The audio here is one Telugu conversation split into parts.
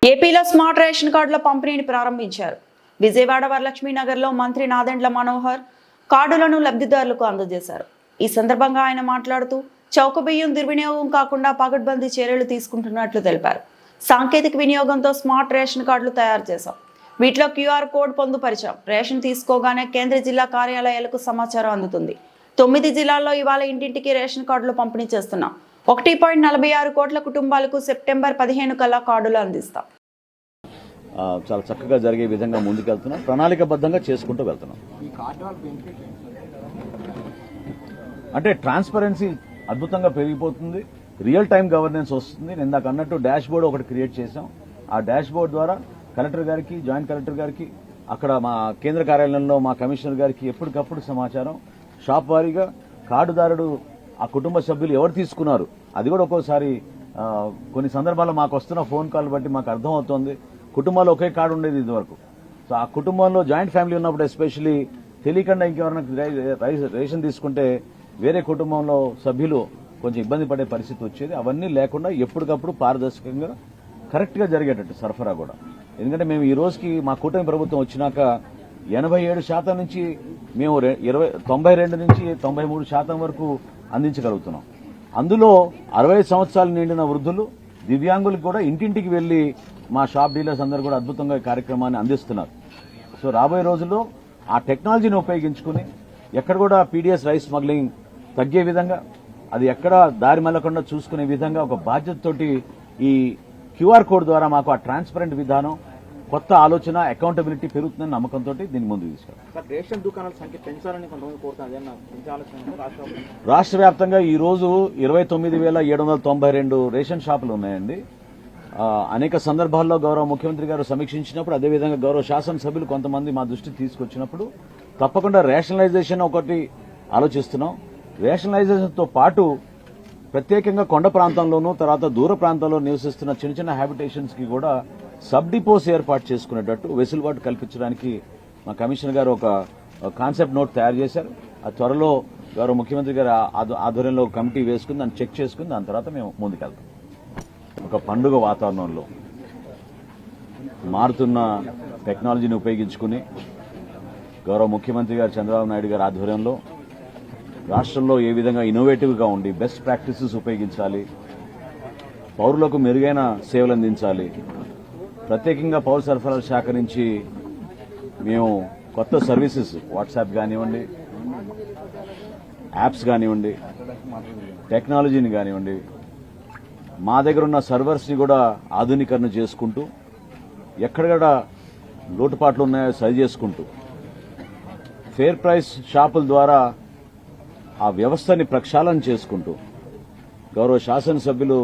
ఏపీలో స్మార్ట్ రేషన్ కార్డుల పంపిణీని ప్రారంభించారు. విజయవాడ వరలక్ష్మీ నగర్లో మంత్రి నాదెండ్ల మనోహర్ కార్డులను లబ్ధిదారులకు అందజేశారు. ఈ సందర్భంగా ఆయన మాట్లాడుతూ చౌక బియ్యం దుర్వినియోగం కాకుండా పకడ్బందీ చర్యలు తీసుకుంటున్నట్లు తెలిపారు. సాంకేతిక వినియోగంతో స్మార్ట్ రేషన్ కార్డులు తయారు చేశాం. వీటిలో QR కోడ్ పొందుపరిచాం. రేషన్ తీసుకోగానే కేంద్ర జిల్లా కార్యాలయాలకు సమాచారం అందుతుంది. 9 జిల్లాల్లో ఇవాళ ఇంటింటికి రేషన్ కార్డులు పంపిణీ చేస్తున్నాం. 1.46 కోట్ల కుటుంబాలకు సెప్టెంబర్ 15 కల్లా కార్డులు అందిస్తాం. చాలా చక్కగా జరిగే విధంగా ముందుకెళ్తున్నాం. ప్రణాళికబద్ధంగా చేసుకుంటూ వెళ్తున్నాం. అంటే ట్రాన్స్పరెన్సీ అద్భుతంగా పెరిగిపోతుంది. రియల్ టైం గవర్నెన్స్ వస్తుంది. నేను ఇందాక అన్నట్టు డాష్ బోర్డ్ ఒకటి క్రియేట్ చేశాం. ఆ డాష్ బోర్డ్ ద్వారా కలెక్టర్ గారికి, జాయింట్ కలెక్టర్ గారికి, అక్కడ మా కేంద్ర కార్యాలయంలో మా కమిషనర్ గారికి ఎప్పటికప్పుడు సమాచారం, షాప్ వారీగా కార్డుదారుడు ఆ కుటుంబ సభ్యులు ఎవరు తీసుకున్నారు అది కూడా ఒక్కోసారి కొన్ని సందర్భాల్లో మాకు వస్తున్న ఫోన్ కాల్ బట్టి మాకు అర్థమవుతోంది. కుటుంబాల్లో ఒకే కార్డు ఉండేది ఇదివరకు. సో ఆ కుటుంబంలో జాయింట్ ఫ్యామిలీ ఉన్నప్పుడు ఎస్పెషల్లీ తెలియకుండా ఇంకెవరైనా రేషన్ తీసుకుంటే వేరే కుటుంబంలో సభ్యులు కొంచెం ఇబ్బంది పడే పరిస్థితి వచ్చేది. అవన్నీ లేకుండా ఎప్పటికప్పుడు పారదర్శకంగా కరెక్ట్గా జరిగేటట్టు సరఫరా కూడా. ఎందుకంటే మేము ఈ రోజుకి మా కూటమి ప్రభుత్వం వచ్చినాక 87% నుంచి మేము 92 నుంచి 93% వరకు అందించగలుగుతున్నాం. అందులో 65 సంవత్సరాలు నిండిన వృద్ధులు, దివ్యాంగులకు కూడా ఇంటింటికి వెళ్లి మా షాప్ డీలర్స్ అందరూ కూడా అద్భుతంగా ఈ కార్యక్రమాన్ని అందిస్తున్నారు. సో రాబోయే రోజుల్లో ఆ టెక్నాలజీని ఉపయోగించుకుని ఎక్కడ కూడా PDS రైస్ స్మగ్లింగ్ తగ్గే విధంగా, అది ఎక్కడ దారి మళ్లకుండా చూసుకునే విధంగా ఒక బాధ్యతతోటి ఈ QR కోడ్ ద్వారా మాకు ఆ ట్రాన్స్పరెంట్ విధానం, కొత్త ఆలోచన, అకౌంటబిలిటీ పెరుగుతుందని నమ్మకంతో దీన్ని ముందుకు తీసుకెళ్తాం. రేషన్ దుకాణాల సంఖ్య పెంచాలని కొంతమంది కోరుతున్నారు. రాష్ట్ర వ్యాప్తంగా ఈ రోజు 29,792 రేషన్ షాపులు ఉన్నాయండి. అనేక సందర్భాల్లో గౌరవ ముఖ్యమంత్రి గారు సమీక్షించినప్పుడు, అదేవిధంగా గౌరవ శాసనసభ్యులు కొంతమంది మా దృష్టికి తీసుకొచ్చినప్పుడు తప్పకుండా రేషనలైజేషన్ ఒకటి ఆలోచిస్తున్నాం. రేషనలైజేషన్తో పాటు ప్రత్యేకంగా కొండ ప్రాంతంలోనూ, తర్వాత దూర ప్రాంతాల్లో నివసిస్తున్న చిన్న చిన్న హ్యాబిటేషన్స్ కి కూడా సబ్ డిపోస్ ఏర్పాటు చేసుకునేటట్టు వెసులుబాటు కల్పించడానికి మా కమిషనర్ గారు ఒక కాన్సెప్ట్ నోట్ తయారు చేశారు. ఆ త్వరలో గౌరవ ముఖ్యమంత్రి గారు ఆధ్వర్యంలో కమిటీ వేసుకుని దాన్ని చెక్ చేసుకుని దాని తర్వాత మేము ముందుకెళ్తాం. ఒక పండుగ వాతావరణంలో మారుతున్న టెక్నాలజీని ఉపయోగించుకుని గౌరవ ముఖ్యమంత్రి గారు చంద్రబాబు నాయుడు గారి ఆధ్వర్యంలో రాష్ట్రంలో ఏ విధంగా ఇన్నోవేటివ్గా ఉండి బెస్ట్ ప్రాక్టీసెస్ ఉపయోగించాలి, పౌరులకు మెరుగైన సేవలు అందించాలి. ప్రత్యేకంగా పౌర సరఫరాల శాఖ నుంచి మేము కొత్త సర్వీసెస్, వాట్సాప్ కానివ్వండి, యాప్స్ కానివ్వండి, టెక్నాలజీని కానివ్వండి, మా దగ్గర ఉన్న సర్వర్స్ని కూడా ఆధునీకరణ చేసుకుంటూ, ఎక్కడెక్కడ లోటుపాట్లు ఉన్నాయో సరి చేసుకుంటూ, ఫేర్ ప్రైస్ షాపుల ద్వారా ఆ వ్యవస్థని ప్రక్షాళన చేసుకుంటూ, గౌరవ శాసనసభ్యులు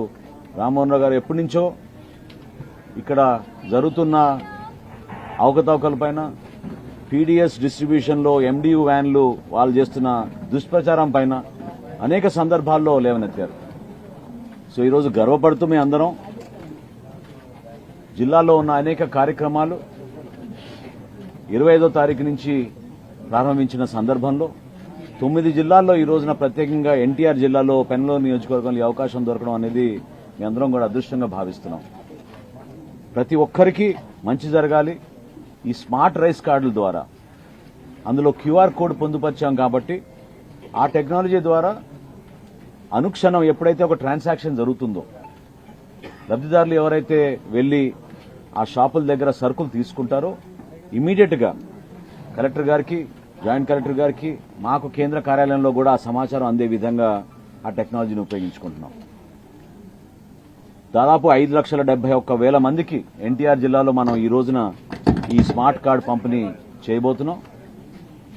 రామ్మోహన్ రావు గారు ఎప్పటి నుంచో ఇక్కడ జరుగుతున్న అవకతవకలపైన, PDS డిస్ట్రిబ్యూషన్లో MDU వ్యాన్లు వాళ్ళు చేస్తున్న దుష్ప్రచారం పైన అనేక సందర్భాల్లో లేవనెత్తారు. సో ఈరోజు గర్వపడుతూ మీ అందరం జిల్లాలో ఉన్న అనేక కార్యక్రమాలు 25వ తారీఖు నుంచి ప్రారంభించిన సందర్భంలో 9 జిల్లాల్లో ఈ రోజున ప్రత్యేకంగా NTR జిల్లాలో పెనమలూరు నియోజకవర్గంలో ఈ అవకాశం దొరకడం అనేది మీ అందరం కూడా అదృష్టంగా భావిస్తున్నాం. ప్రతి ఒక్కరికి మంచి జరగాలి. ఈ స్మార్ట్ రైస్ కార్డుల ద్వారా అందులో QR కోడ్ పొందుపరిచాం కాబట్టి ఆ టెక్నాలజీ ద్వారా అనుక్షణం ఎప్పుడైతే ఒక ట్రాన్సాక్షన్ జరుగుతుందో, లబ్ధిదారులు ఎవరైతే వెళ్లి ఆ షాపుల దగ్గర సరుకులు తీసుకుంటారో ఇమీడియట్ గా కలెక్టర్ గారికి, జాయింట్ కలెక్టర్ గారికి, మాకు కేంద్ర కార్యాలయంలో కూడా ఆ సమాచారం అందే విధంగా ఆ టెక్నాలజీని ఉపయోగించుకుంటున్నాం. దాదాపు 5,71,000 మందికి NTR జిల్లాలో మనం ఈ రోజున ఈ స్మార్ట్ కార్డు పంపిణీ చేయబోతున్నాం.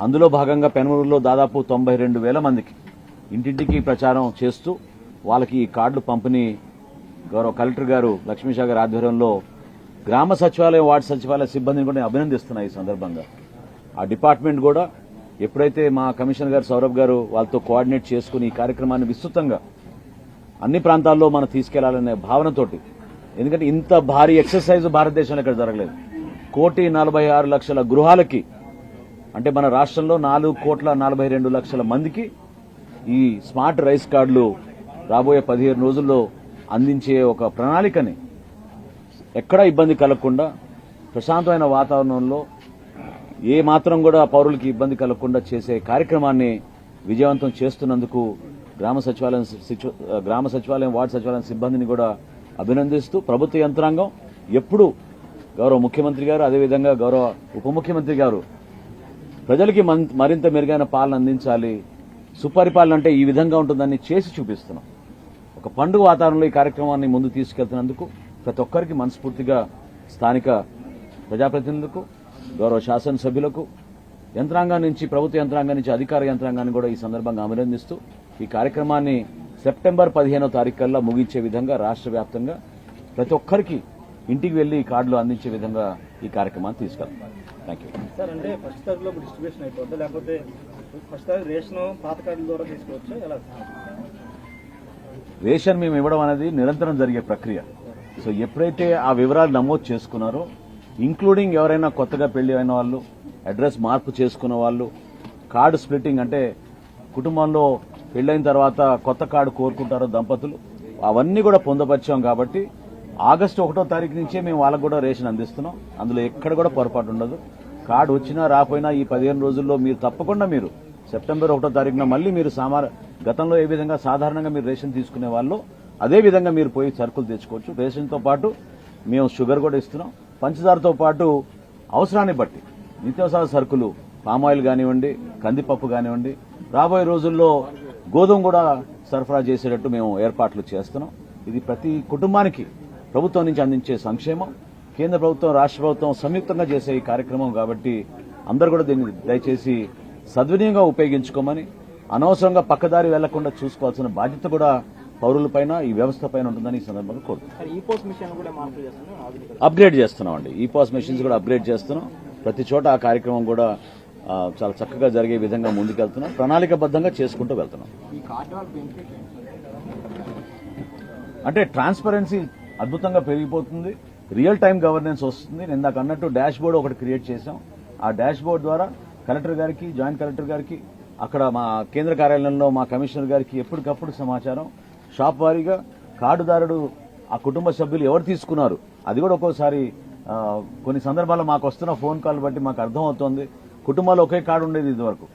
అందులో భాగంగా పెనమలూరులో దాదాపు 92,000 మందికి ఇంటింటికి ప్రచారం చేస్తూ వాళ్ళకి ఈ కార్డులు పంపిణీ గౌరవ కలెక్టర్ గారు లక్ష్మీషా గారి ఆధ్వర్యంలో గ్రామ సచివాలయం, వార్డు సచివాలయ సిబ్బందిని కూడా అభినందిస్తున్నాయి. ఈ సందర్భంగా ఆ డిపార్ట్మెంట్ కూడా ఎప్పుడైతే మా కమిషనర్ గారు సౌరభ్ గారు వాళ్ళతో కోఆర్డినేట్ చేసుకుని ఈ కార్యక్రమాన్ని విస్తృతంగా అన్ని ప్రాంతాల్లో మనం తీసుకెళ్లాలనే భావనతోటి, ఎందుకంటే ఇంత భారీ ఎక్సర్సైజ్ భారతదేశంలో ఇక్కడ జరగలేదు. 1,46,00,000 గృహాలకి, అంటే మన రాష్ట్రంలో 4,42,00,000 మందికి ఈ స్మార్ట్ రైస్ కార్డులు రాబోయే 15 రోజుల్లో అందించే ఒక ప్రణాళికని ఎక్కడా ఇబ్బంది కలగకుండా ప్రశాంతమైన వాతావరణంలో ఏ మాత్రం కూడా పౌరులకి ఇబ్బంది కలగకుండా చేసే కార్యక్రమాన్ని విజయవంతం చేస్తున్నందుకు గ్రామ సచివాలయం వార్డు సచివాలయం సిబ్బందిని కూడా అభినందిస్తూ ప్రభుత్వ యంత్రాంగం ఎప్పుడు గౌరవ ముఖ్యమంత్రి గారు అదేవిధంగా గౌరవ ఉప ముఖ్యమంత్రి గారు ప్రజలకి మరింత మెరుగైన పాలన అందించాలి, సుపరిపాలన అంటే ఈ విధంగా ఉంటుందని చేసి చూపిస్తున్నాం. ఒక పండుగ వాతావరణంలో ఈ కార్యక్రమాన్ని ముందు తీసుకెళ్తున్నందుకు ప్రతి ఒక్కరికి మనస్ఫూర్తిగా స్థానిక ప్రజాప్రతినిధులకు, గౌరవ శాసనసభ్యులకు, యంత్రాంగం నుంచి ప్రభుత్వ యంత్రాంగం నుంచి అధికార యంత్రాంగాన్ని కూడా ఈ సందర్భంగా అభినందిస్తూ ఈ కార్యక్రమాన్ని సెప్టెంబర్ 15వ తారీఖు కల్లా ముగించే విధంగా రాష్ట్ర వ్యాప్తంగా ప్రతి ఒక్కరికి ఇంటికి వెళ్లి ఈ కార్డులు అందించే విధంగా ఈ కార్యక్రమాన్ని తీసుకెళ్తాం. Thank you. సార్, అంటే ఫస్ట్ తారీఖులో డిస్ట్రిబ్యూషన్ అయిపోద్ది, లేకపోతే ఫస్ట్ తారీఖు రేషన్ పాత కార్డుల ద్వారా తీసుకోవచ్చు ఎలా? రేషన్ మేము ఇవ్వడం అనేది నిరంతరం జరిగే ప్రక్రియ. సో ఎప్పుడైతే ఆ వివరాలు నమోదు చేసుకున్నారో, ఇంక్లూడింగ్ ఎవరైనా కొత్తగా పెళ్లి అయిన వాళ్ళు, అడ్రస్ మార్పు చేసుకున్న వాళ్ళు, కార్డు స్ప్లిట్టింగ్ అంటే కుటుంబంలో పెళ్లైన తర్వాత కొత్త కార్డు కోరుకుంటారో దంపతులు, అవన్నీ కూడా పొందపరిచాం. కాబట్టి ఆగస్టు 1వ తారీఖు నుంచే మేము వాళ్ళకు కూడా రేషన్ అందిస్తున్నాం. అందులో ఎక్కడ కూడా పొరపాటు ఉండదు. కార్డు వచ్చినా రాపోయినా ఈ 15 రోజుల్లో మీరు తప్పకుండా మీరు సెప్టెంబర్ 1వ తారీఖున మళ్ళీ మీరు గతంలో ఏ విధంగా సాధారణంగా మీరు రేషన్ తీసుకునే వాళ్ళు అదే విధంగా మీరు పోయి సరుకులు తెచ్చుకోవచ్చు. రేషన్తో పాటు మేము షుగర్ కూడా ఇస్తున్నాం. పంచదారతో పాటు అవసరాన్ని బట్టి నిత్యావసర సరుకులు, పామాయిల్ కానివ్వండి, కందిపప్పు కానివ్వండి, రాబోయే రోజుల్లో గోధుమ కూడా సరఫరా చేసేటట్టు మేము ఏర్పాట్లు చేస్తున్నాం. ఇది ప్రతి కుటుంబానికి ప్రభుత్వం నుంచి అందించే సంక్షేమం. కేంద్ర ప్రభుత్వం, రాష్ట్ర ప్రభుత్వం సంయుక్తంగా చేసే ఈ కార్యక్రమం కాబట్టి అందరూ కూడా దీన్ని దయచేసి సద్వినియోగంగా ఉపయోగించుకోమని, అనవసరంగా పక్కదారి వెళ్లకుండా చూసుకోవాల్సిన బాధ్యత కూడా పౌరులపైన, ఈ వ్యవస్థ పైన ఉంటుందని ఈ సందర్భంగా కోరుతున్నాం. అప్గ్రేడ్ చేస్తున్నామండి. ఈ పాస్ మెషిన్స్ కూడా అప్గ్రేడ్ చేస్తున్నాం. ప్రతి చోట ఆ కార్యక్రమం కూడా చాలా చక్కగా జరిగే విధంగా ముందుకెళ్తున్నాం. ప్రణాళికబద్ధంగా చేసుకుంటూ వెళ్తున్నాం. అంటే ట్రాన్స్పరెన్సీ అద్భుతంగా పెరిగిపోతుంది, రియల్ టైం గవర్నెన్స్ వస్తుంది. నేను ఇందాక అన్నట్టు డాష్ బోర్డ్ ఒకటి క్రియేట్ చేశాం. ఆ డాష్ బోర్డ్ ద్వారా కలెక్టర్ గారికి, జాయింట్ కలెక్టర్ గారికి, అక్కడ మా కేంద్ర కార్యాలయంలో మా కమిషనర్ గారికి ఎప్పటికప్పుడు సమాచారం, షాప్ వారీగా కార్డుదారుడు, ఆ కుటుంబ సభ్యులు ఎవరు తీసుకున్నారు అది కూడా ఒక్కోసారి కొన్ని సందర్భాల్లో మాకు వస్తున్న ఫోన్ కాల్ బట్టి మాకు అర్థమవుతోంది. కుటుంబాల్లో ఒకే కార్డు ఉండేది ఇదివరకు.